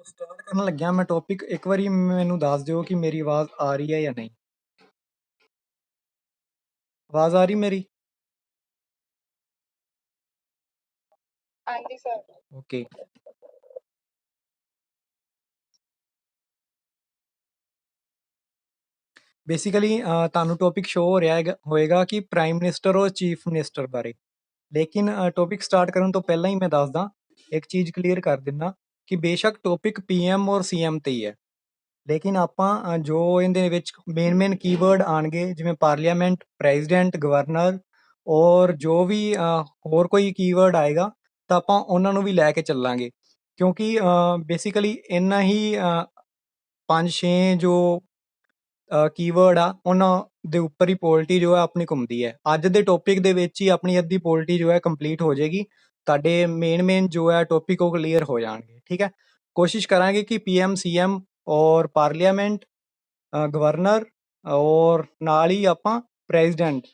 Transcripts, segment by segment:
Start ਕਰਨ ਲੱਗਿਆ ਮੈਂ ਟੌਪਿਕ ਇੱਕ ਵਾਰੀ ਮੈਨੂੰ ਦੱਸ ਦਿਓ ਕਿ ਮੇਰੀ ਆਵਾਜ਼ ਆ ਰਹੀ ਹੈ ਜਾਂ ਨਹੀਂ। ਆਵਾਜ਼ ਆ ਰਹੀ ਮੇਰੀ? ਹਾਂਜੀ ਸਰ। ਓਕੇ। ਬੇਸਿਕਲੀ ਤੁਹਾਨੂੰ ਟੌਪਿਕ ਸ਼ੋ ਹੋ ਰਿਹਾ ਹੋਏਗਾ ਕਿ ਪ੍ਰਾਈਮ ਮਿਨਿਸਟਰ ਔਰ ਚੀਫ ਮਿਨਿਸਟਰ ਬਾਰੇ। ਲੇਕਿਨ ਟੌਪਿਕ ਸਟਾਰਟ ਕਰਨ ਤੋਂ ਪਹਿਲਾਂ ਹੀ ਮੈਂ ਦੱਸਦਾ, ਇੱਕ ਚੀਜ਼ ਕਲੀਅਰ ਕਰ ਦਿੰਦਾ ਕਿ ਬੇਸ਼ੱਕ ਟੌਪਿਕ ਪੀਐਮ ਔਰ ਸੀਐਮ ਤੇ ਹੀ ਹੈ, ਲੇਕਿਨ ਆਪਾਂ ਜੋ ਇਹਦੇ ਵਿੱਚ ਮੇਨ ਕੀਵਰਡ ਆਣਗੇ ਜਿਵੇਂ ਪਾਰਲੀਮੈਂਟ, ਪ੍ਰੈਜ਼ੀਡੈਂਟ, ਗਵਰਨਰ ਔਰ ਜੋ ਵੀ ਹੋਰ ਕੋਈ ਕੀਵਰਡ ਆਏਗਾ ਤਾਂ ਆਪਾਂ ਉਹਨਾਂ ਨੂੰ ਵੀ ਲੈ ਕੇ ਚੱਲਾਂਗੇ, ਕਿਉਂਕਿ ਬੇਸਿਕਲੀ ਇੰਨਾ ਹੀ 5-6 ਜੋ ਕੀਵਰਡ ਆ ਉਹਨਾਂ ਦੇ ਉੱਪਰ ਹੀ ਪੋਲਿਟੀ ਜੋ ਹੈ ਆਪਣੀ ਘੁੰਮਦੀ ਹੈ। ਅੱਜ ਦੇ ਟੌਪਿਕ ਦੇ ਵਿੱਚ ਹੀ ਆਪਣੀ ਅੱਧੀ ਪੋਲਿਟੀ ਜੋ ਹੈ ਕੰਪਲੀਟ ਹੋ ਜਾਏਗੀ। ਤੁਹਾਡੇ ਮੇਨ ਜੋ ਹੈ ਟੌਪਿਕ ਉਹ ਕਲੀਅਰ ਹੋ ਜਾਣਗੇ। ਠੀਕ ਹੈ, ਕੋਸ਼ਿਸ਼ ਕਰਾਂਗੇ ਕਿ ਪੀਐਮ, ਸੀਐਮ ਔਰ ਪਾਰਲੀਮੈਂਟ, ਗਵਰਨਰ ਔਰ ਨਾਲ ਹੀ ਆਪਾਂ ਪ੍ਰੈਜ਼ੀਡੈਂਟ,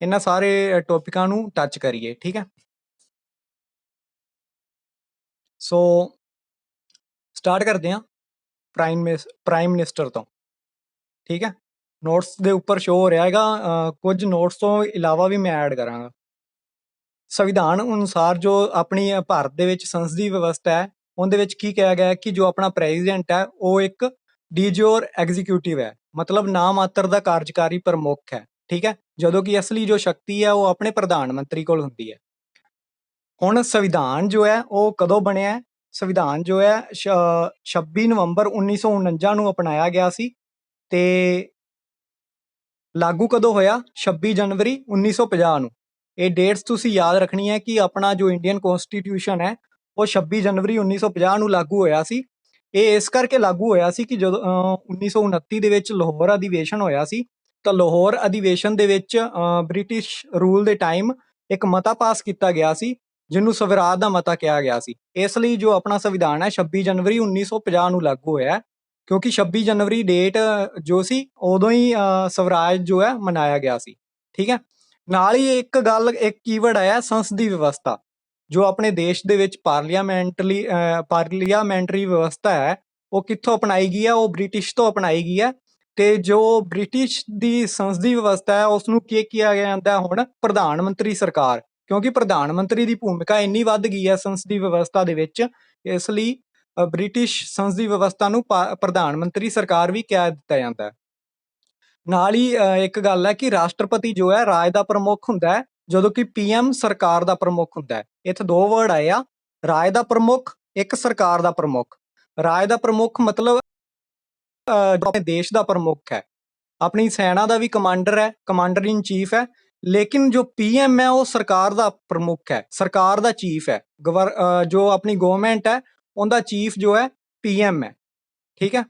ਇਹਨਾਂ ਸਾਰੇ ਟੌਪਿਕਾਂ ਨੂੰ ਟੱਚ ਕਰੀਏ। ਠੀਕ ਹੈ, ਸੋ ਸਟਾਰਟ ਕਰਦੇ ਹਾਂ ਪ੍ਰਾਈਮ ਮਿਨਿਸਟਰ ਤੋਂ। ਠੀਕ ਹੈ, ਨੋਟਸ ਦੇ ਉੱਪਰ ਸ਼ੋ ਹੋ ਰਿਹਾ ਹੈਗਾ, ਕੁਝ ਨੋਟਸ ਤੋਂ ਇਲਾਵਾ ਵੀ ਮੈਂ ਐਡ ਕਰਾਂਗਾ। ਸੰਵਿਧਾਨ ਅਨੁਸਾਰ ਜੋ ਆਪਣੀ ਭਾਰਤ ਦੇ ਵਿੱਚ ਸੰਸਦੀ ਵਿਵਸਥਾ ਹੈ, ਉਹਦੇ ਵਿੱਚ ਕੀ ਕਿਹਾ ਗਿਆ ਕਿ ਜੋ ਆਪਣਾ ਪ੍ਰੈਜ਼ੀਡੈਂਟ ਹੈ ਉਹ ਇੱਕ ਡੀਜੋਰ ਐਗਜ਼ੀਕਿਊਟਿਵ ਹੈ, ਮਤਲਬ ਨਾ ਮਾਤਰ ਦਾ ਕਾਰਜਕਾਰੀ ਪ੍ਰਮੁੱਖ ਹੈ। ਠੀਕ ਹੈ, ਜਦੋਂ ਕਿ ਅਸਲੀ ਜੋ ਸ਼ਕਤੀ ਹੈ ਉਹ ਆਪਣੇ ਪ੍ਰਧਾਨ ਮੰਤਰੀ ਕੋਲ ਹੁੰਦੀ ਹੈ। ਹੁਣ ਸੰਵਿਧਾਨ ਜੋ ਹੈ ਉਹ ਕਦੋਂ ਬਣਿਆ? ਸੰਵਿਧਾਨ ਜੋ ਹੈ 26 ਨਵੰਬਰ 1949 ਨੂੰ ਅਪਣਾਇਆ ਗਿਆ ਸੀ ਤੇ ਲਾਗੂ ਕਦੋਂ ਹੋਇਆ? 26 ਜਨਵਰੀ 1950 ਨੂੰ। ਇਹ ਡੇਟਸ ਤੁਸੀਂ ਯਾਦ ਰੱਖਣੀ ਹੈ ਕਿ ਆਪਣਾ ਜੋ ਇੰਡੀਅਨ ਕਨਸਟੀਟਿਊਸ਼ਨ ਹੈ ਉਹ 26 ਜਨਵਰੀ 1950 ਨੂੰ ਲਾਗੂ ਹੋਇਆ ਸੀ। ਇਹ ਇਸ ਕਰਕੇ ਲਾਗੂ ਹੋਇਆ ਸੀ ਕਿ ਜਦੋਂ 1929 ਦੇ ਵਿੱਚ ਲਾਹੌਰ ਅਧਿਵੇਸ਼ਨ ਹੋਇਆ ਸੀ, ਤਾਂ ਲਾਹੌਰ ਅਧਿਵੇਸ਼ਨ ਦੇ ਵਿੱਚ ਬ੍ਰਿਟਿਸ਼ ਰੂਲ ਦੇ ਟਾਈਮ ਇੱਕ ਮਤਾ ਪਾਸ ਕੀਤਾ ਗਿਆ ਸੀ ਜਿਹਨੂੰ ਸਵਰਾਜ ਦਾ ਮਤਾ ਕਿਹਾ ਗਿਆ ਸੀ। ਇਸ ਲਈ ਜੋ ਆਪਣਾ ਸੰਵਿਧਾਨ ਹੈ 26 ਜਨਵਰੀ 1950 ਨੂੰ ਲਾਗੂ ਹੋਇਆ, ਕਿਉਂਕਿ 26 ਜਨਵਰੀ ਡੇਟ ਜੋ ਸੀ ਉਦੋਂ ਹੀ ਸਵਰਾਜ ਜੋ ਹੈ ਮਨਾਇਆ ਗਿਆ ਸੀ। ਠੀਕ ਹੈ, ਨਾਲ ਹੀ ਇੱਕ ਕੀਵਰਡ ਆਇਆ ਸੰਸਦੀ ਵਿਵਸਥਾ। ਜੋ ਆਪਣੇ ਦੇਸ਼ ਦੇ ਵਿੱਚ ਪਾਰਲੀਮੈਂਟਰੀ ਵਿਵਸਥਾ ਹੈ ਉਹ ਕਿੱਥੋਂ ਅਪਣਾਈ ਗਈ ਹੈ? ਉਹ ਬ੍ਰਿਟਿਸ਼ ਤੋਂ ਅਪਣਾਈ ਗਈ ਹੈ। ਤੇ ਜੋ ਬ੍ਰਿਟਿਸ਼ ਦੀ ਸੰਸਦੀ ਵਿਵਸਥਾ ਹੈ ਉਸ ਨੂੰ ਕੀ ਕਿਹਾ ਜਾਂਦਾ ਹੁਣ? ਪ੍ਰਧਾਨ ਮੰਤਰੀ ਸਰਕਾਰ, ਕਿਉਂਕਿ ਪ੍ਰਧਾਨ ਮੰਤਰੀ ਦੀ ਭੂਮਿਕਾ ਇੰਨੀ ਵੱਧ ਗਈ ਹੈ ਸੰਸਦੀ ਵਿਵਸਥਾ ਦੇ ਵਿੱਚ, ਇਸ ਲਈ ਬ੍ਰਿਟਿਸ਼ ਸੰਸਦੀ ਵਿਵਸਥਾ ਨੂੰ ਪ੍ਰਧਾਨ ਮੰਤਰੀ ਸਰਕਾਰ ਵੀ ਕਹਿ ਦਿੱਤਾ ਜਾਂਦਾ ਹੈ। ਨਾਲ ਹੀ ਇੱਕ ਗੱਲ ਹੈ ਕਿ ਰਾਸ਼ਟਰਪਤੀ ਜੋ ਹੈ ਰਾਜ ਦਾ ਪ੍ਰਮੁੱਖ ਹੁੰਦਾ ਹੈ, ਜਦੋਂ ਕਿ ਪੀਐਮ ਸਰਕਾਰ ਦਾ ਪ੍ਰਮੁੱਖ ਹੁੰਦਾ ਹੈ। ਇੱਥੇ ਦੋ ਵਰਡ ਆਏ ਆ, ਰਾਜ ਦਾ ਪ੍ਰਮੁੱਖ, ਇੱਕ ਸਰਕਾਰ ਦਾ ਪ੍ਰਮੁੱਖ। ਰਾਜ ਦਾ ਪ੍ਰਮੁੱਖ ਮਤਲਬ ਆਪਣੇ ਦੇਸ਼ ਦਾ ਪ੍ਰਮੁੱਖ ਹੈ, ਆਪਣੀ ਸੈਨਾ ਦਾ ਵੀ ਕਮਾਂਡਰ ਹੈ, ਕਮਾਂਡਰ ਇਨ ਚੀਫ ਹੈ। ਲੇਕਿਨ ਜੋ ਪੀਐਮ ਹੈ ਉਹ ਸਰਕਾਰ ਦਾ ਪ੍ਰਮੁੱਖ ਹੈ, ਸਰਕਾਰ ਦਾ ਚੀਫ ਹੈ। ਜੋ ਆਪਣੀ ਗਵਰਨਮੈਂਟ ਹੈ ਉਹਦਾ ਚੀਫ ਜੋ ਹੈ ਪੀਐਮ ਹੈ। ਠੀਕ ਹੈ,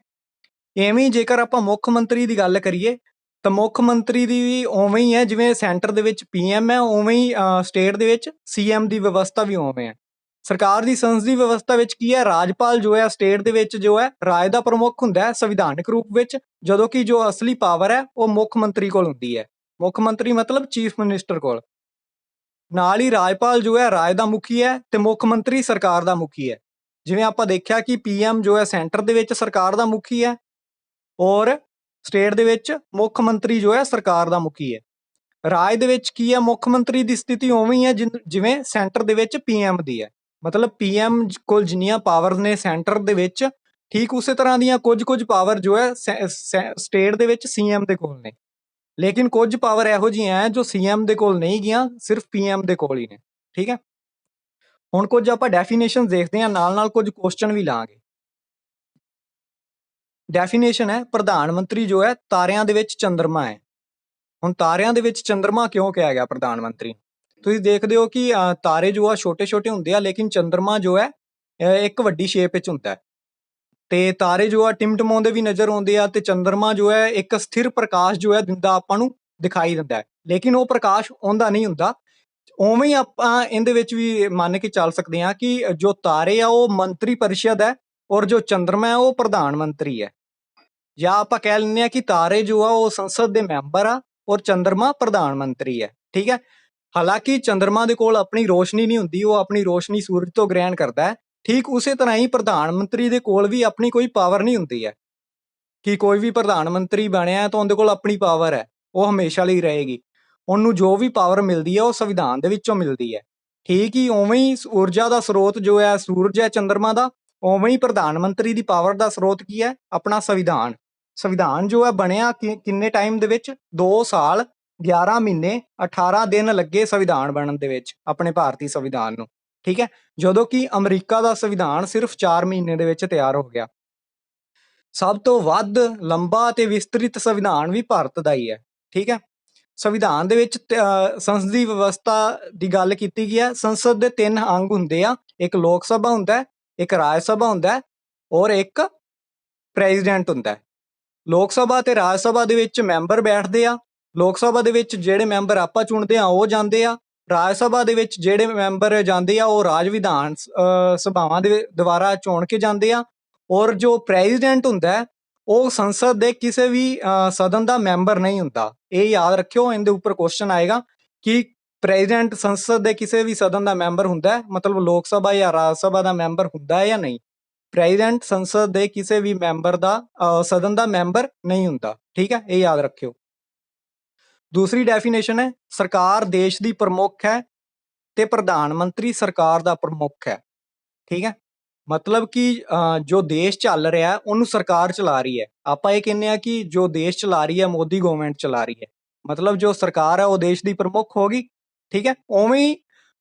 ਐਵੇਂ ਜੇਕਰ ਆਪਾਂ ਮੁੱਖ ਮੰਤਰੀ ਦੀ ਗੱਲ ਕਰੀਏ ਤਾਂ ਮੁੱਖ ਮੰਤਰੀ ਦੀ ਵੀ ਉਵੇਂ ਹੀ ਹੈ, ਜਿਵੇਂ ਸੈਂਟਰ ਦੇ ਵਿੱਚ ਪੀਐਮ ਹੈ ਉਵੇਂ ਹੀ ਸਟੇਟ ਦੇ ਵਿੱਚ ਸੀਐਮ ਦੀ ਵਿਵਸਥਾ ਵੀ ਉਵੇਂ ਹੈ। ਸਰਕਾਰ ਦੀ ਸੰਸਦੀ ਵਿਵਸਥਾ ਵਿੱਚ ਕੀ ਹੈ? ਰਾਜਪਾਲ ਜੋ ਹੈ ਸਟੇਟ ਦੇ ਵਿੱਚ ਜੋ ਹੈ ਰਾਜ ਦਾ ਪ੍ਰਮੁੱਖ ਹੁੰਦਾ ਹੈ ਸੰਵਿਧਾਨਕ ਰੂਪ ਵਿੱਚ, ਜਦੋਂ ਕਿ ਜੋ ਅਸਲੀ ਪਾਵਰ ਹੈ ਉਹ ਮੁੱਖ ਮੰਤਰੀ ਕੋਲ ਹੁੰਦੀ ਹੈ। ਮੁੱਖ ਮੰਤਰੀ ਮਤਲਬ ਚੀਫ ਮਿਨਿਸਟਰ ਕੋਲ। ਨਾਲ ਹੀ ਰਾਜਪਾਲ ਜੋ ਹੈ ਰਾਜ ਦਾ ਮੁਖੀ ਹੈ ਤੇ ਮੁੱਖ ਮੰਤਰੀ ਸਰਕਾਰ ਦਾ ਮੁਖੀ ਹੈ। ਜਿਵੇਂ ਆਪਾਂ ਦੇਖਿਆ ਕਿ ਪੀਐਮ ਜੋ ਹੈ ਸੈਂਟਰ ਦੇ ਵਿੱਚ ਸਰਕਾਰ ਦਾ ਮੁਖੀ ਹੈ ਔਰ ਸਟੇਟ ਦੇ ਵਿੱਚ ਮੁੱਖ ਮੰਤਰੀ ਜੋ ਹੈ ਸਰਕਾਰ ਦਾ ਮੁਖੀ ਹੈ। ਰਾਜ ਦੇ ਵਿੱਚ ਕੀ ਹੈ? ਮੁੱਖ ਮੰਤਰੀ ਦੀ ਸਥਿਤੀ ਉਵੇਂ ਹੀ ਹੈ ਜਿਵੇਂ ਸੈਂਟਰ ਦੇ ਵਿੱਚ ਪੀਐਮ ਦੀ ਹੈ। ਮਤਲਬ ਪੀਐਮ ਕੋਲ ਜਿੰਨੀਆਂ ਪਾਵਰ ਨੇ ਸੈਂਟਰ ਦੇ ਵਿੱਚ, ਠੀਕ ਉਸੇ ਤਰ੍ਹਾਂ ਦੀਆਂ ਕੁਝ ਪਾਵਰ ਜੋ ਹੈ ਸਟੇਟ ਦੇ ਵਿੱਚ ਸੀਐਮ ਦੇ ਕੋਲ ਨੇ। ਲੇਕਿਨ ਕੁਝ ਪਾਵਰ ਇਹੋ ਜਿਹੀਆਂ ਹੈ ਜੋ ਸੀਐਮ ਦੇ ਕੋਲ ਨਹੀਂ ਗਈਆਂ, ਸਿਰਫ ਪੀਐਮ ਦੇ ਕੋਲ ਹੀ ਨੇ। ਠੀਕ ਹੈ, ਹੁਣ ਕੁਝ ਆਪਾਂ ਡੈਫੀਨੇਸ਼ਨ ਦੇਖਦੇ ਹਾਂ, ਨਾਲ ਕੁਝ ਕੁਐਸਚਨ ਵੀ ਲਾਂਗੇ। ਡੈਫੀਨੇਸ਼ਨ ਹੈ, ਪ੍ਰਧਾਨ ਮੰਤਰੀ ਜੋ ਹੈ ਤਾਰਿਆਂ ਦੇ ਵਿੱਚ ਚੰਦਰਮਾ ਹੈ। ਹੁਣ ਤਾਰਿਆਂ ਦੇ ਵਿੱਚ ਚੰਦਰਮਾ ਕਿਉਂ ਕਿਹਾ ਗਿਆ ਪ੍ਰਧਾਨ ਮੰਤਰੀ? ਤੁਸੀਂ ਦੇਖਦੇ ਹੋ ਕਿ ਤਾਰੇ ਜੋ ਆ ਛੋਟੇ ਛੋਟੇ ਹੁੰਦੇ ਆ, ਲੇਕਿਨ ਚੰਦਰਮਾ ਜੋ ਹੈ ਇੱਕ ਵੱਡੀ ਸ਼ੇਪ ਵਿੱਚ ਹੁੰਦਾ ਹੈ। ਤੇ ਤਾਰੇ ਜੋ ਆ ਟਿਮਟਮਾਉਂਦੇ ਵੀ ਨਜ਼ਰ ਆਉਂਦੇ ਆ, ਤੇ ਚੰਦਰਮਾ ਜੋ ਹੈ ਇੱਕ ਸਥਿਰ ਪ੍ਰਕਾਸ਼ ਜੋ ਹੈ ਦਿੰਦਾ, ਆਪਾਂ ਨੂੰ ਦਿਖਾਈ ਦਿੰਦਾ ਹੈ, ਲੇਕਿਨ ਉਹ ਪ੍ਰਕਾਸ਼ ਆਉਂਦਾ ਨਹੀਂ ਹੁੰਦਾ। ਉਵੇਂ ਹੀ ਆਪਾਂ ਇਹਦੇ ਵਿੱਚ ਵੀ ਮੰਨ ਕੇ ਚੱਲ ਸਕਦੇ ਹਾਂ ਕਿ ਜੋ ਤਾਰੇ ਆ ਉਹ ਮੰਤਰੀ ਪਰਿਸ਼ਦ ਹੈ ਔਰ ਜੋ ਚੰਦਰਮਾ ਹੈ ਉਹ ਪ੍ਰਧਾਨ ਮੰਤਰੀ ਹੈ। ਜਾਂ ਆਪਾਂ ਕਹਿ ਲੈਂਦੇ ਹਾਂ ਕਿ ਤਾਰੇ ਜੋ ਆ ਉਹ ਸੰਸਦ ਦੇ ਮੈਂਬਰ ਆ ਔਰ ਚੰਦਰਮਾ ਪ੍ਰਧਾਨ ਮੰਤਰੀ ਹੈ। ਠੀਕ ਹੈ, ਹਾਲਾਂਕਿ ਚੰਦਰਮਾ ਦੇ ਕੋਲ ਆਪਣੀ ਰੋਸ਼ਨੀ ਨਹੀਂ ਹੁੰਦੀ, ਉਹ ਆਪਣੀ ਰੋਸ਼ਨੀ ਸੂਰਜ ਤੋਂ ਗ੍ਰਹਿਣ ਕਰਦਾ ਹੈ, ਠੀਕ ਉਸੇ ਤਰ੍ਹਾਂ ਹੀ ਪ੍ਰਧਾਨ ਮੰਤਰੀ ਦੇ ਕੋਲ ਵੀ ਆਪਣੀ ਕੋਈ ਪਾਵਰ ਨਹੀਂ ਹੁੰਦੀ ਹੈ ਕਿ ਕੋਈ ਵੀ ਪ੍ਰਧਾਨ ਮੰਤਰੀ ਬਣਿਆ ਤਾਂ ਉਹਦੇ ਕੋਲ ਆਪਣੀ ਪਾਵਰ ਹੈ, ਉਹ ਹਮੇਸ਼ਾ ਲਈ ਰਹੇਗੀ। ਉਹਨੂੰ ਜੋ ਵੀ ਪਾਵਰ ਮਿਲਦੀ ਹੈ ਉਹ ਸੰਵਿਧਾਨ ਦੇ ਵਿੱਚੋਂ ਮਿਲਦੀ ਹੈ। ਠੀਕ ਹੀ ਉਵੇਂ ਹੀ ਊਰਜਾ ਦਾ ਸਰੋਤ ਜੋ ਹੈ ਸੂਰਜ ਹੈ ਚੰਦਰਮਾ ਦਾ, ਉਵੇਂ ਹੀ ਪ੍ਰਧਾਨ ਮੰਤਰੀ ਦੀ ਪਾਵਰ ਦਾ ਸਰੋਤ ਕੀ ਹੈ? ਆਪਣਾ ਸੰਵਿਧਾਨ। ਸੰਵਿਧਾਨ ਜੋ ਹੈ ਬਣਿਆ ਕਿੰਨੇ ਟਾਈਮ ਦੇ ਵਿੱਚ? 2 ਸਾਲ 11 ਮਹੀਨੇ 18 ਦਿਨ ਲੱਗੇ ਸੰਵਿਧਾਨ ਬਣਨ ਦੇ ਵਿੱਚ, ਆਪਣੇ ਭਾਰਤੀ ਸੰਵਿਧਾਨ ਨੂੰ। ਠੀਕ ਹੈ, ਜਦੋਂ ਕਿ ਅਮਰੀਕਾ ਦਾ ਸੰਵਿਧਾਨ ਸਿਰਫ 4 ਮਹੀਨੇ ਦੇ ਵਿੱਚ ਤਿਆਰ ਹੋ ਗਿਆ। ਸਭ ਤੋਂ ਵੱਧ ਲੰਬਾ ਤੇ ਵਿਸਤ੍ਰਿਤ ਸੰਵਿਧਾਨ ਵੀ ਭਾਰਤ ਦਾ ਹੀ ਹੈ। ਠੀਕ ਹੈ, ਸੰਵਿਧਾਨ ਦੇ ਵਿੱਚ ਸੰਸਦੀ ਵਿਵਸਥਾ ਦੀ ਗੱਲ ਕੀਤੀ ਗਈ ਹੈ। ਸੰਸਦ ਦੇ 3 ਅੰਗ ਹੁੰਦੇ ਆ, ਇੱਕ ਲੋਕ ਸਭਾ ਹੁੰਦਾ, ਇੱਕ ਰਾਜ ਸਭਾ ਹੁੰਦਾ ਔਰ ਇੱਕ ਪ੍ਰੈਜ਼ੀਡੈਂਟ ਹੁੰਦਾ। ਲੋਕ ਸਭਾ ਤੇ ਰਾਜ ਸਭਾ ਦੇ ਵਿੱਚ ਮੈਂਬਰ ਬੈਠਦੇ ਆ। ਲੋਕ ਸਭਾ ਦੇ ਵਿੱਚ ਜਿਹੜੇ ਮੈਂਬਰ ਆਪਾਂ ਚੁਣਦੇ ਆ ਉਹ ਜਾਂਦੇ ਆ। ਰਾਜ ਸਭਾ ਦੇ ਵਿੱਚ ਜਿਹੜੇ ਮੈਂਬਰ ਜਾਂਦੇ ਆ ਉਹ ਰਾਜ ਵਿਧਾਨ ਸਭਾਵਾਂ ਦੇ ਦੁਆਰਾ ਚੁਣ ਕੇ ਜਾਂਦੇ ਆ। ਔਰ ਜੋ ਪ੍ਰੈਜ਼ੀਡੈਂਟ ਹੁੰਦਾ ਉਹ ਸੰਸਦ ਦੇ ਕਿਸੇ ਵੀ ਸਦਨ ਦਾ ਮੈਂਬਰ ਨਹੀਂ ਹੁੰਦਾ। ਇਹ ਯਾਦ ਰੱਖਿਓ, ਇਹਦੇ ਉੱਪਰ ਕੁਐਸਚਨ ਆਏਗਾ ਕਿ ਪ੍ਰੈਜ਼ੀਡੈਂਟ ਸੰਸਦ ਦੇ ਕਿਸੇ ਵੀ ਸਦਨ ਦਾ ਮੈਂਬਰ ਹੁੰਦਾ, ਮਤਲਬ ਲੋਕ ਸਭਾ ਜਾਂ ਰਾਜ ਸਭਾ ਦਾ ਮੈਂਬਰ ਹੁੰਦਾ ਹੈ ਜਾਂ ਨਹੀਂ। ਪ੍ਰੈਜ਼ੀਡੈਂਟ ਸੰਸਦ ਦੇ ਕਿਸੇ ਵੀ ਮੈਂਬਰ ਦਾ ਸਦਨ ਦਾ ਮੈਂਬਰ ਨਹੀਂ ਹੁੰਦਾ। ਠੀਕ ਹੈ, ਇਹ ਯਾਦ ਰੱਖਿਓ। ਦੂਸਰੀ ਡੈਫੀਨੇਸ਼ਨ ਹੈ, ਸਰਕਾਰ ਦੇਸ਼ ਦੀ ਪ੍ਰਮੁੱਖ ਹੈ ਤੇ ਪ੍ਰਧਾਨ ਮੰਤਰੀ ਸਰਕਾਰ ਦਾ ਪ੍ਰਮੁੱਖ ਹੈ। ਠੀਕ ਹੈ, ਮਤਲਬ ਕਿ ਜੋ ਦੇਸ਼ ਚੱਲ ਰਿਹਾ ਉਹਨੂੰ ਸਰਕਾਰ ਚਲਾ ਰਹੀ ਹੈ। ਆਪਾਂ ਇਹ ਕਹਿੰਦੇ ਆ ਕਿ ਜੋ ਦੇਸ਼ ਚਲਾ ਰਹੀ ਹੈ ਮੋਦੀ ਗਵਰਨਮੈਂਟ ਚਲਾ ਰਹੀ ਹੈ, ਮਤਲਬ ਜੋ ਸਰਕਾਰ ਹੈ ਉਹ ਦੇਸ਼ ਦੀ ਪ੍ਰਮੁੱਖ ਹੋ ਗਈ। ਠੀਕ ਹੈ, ਉਵੇਂ ਹੀ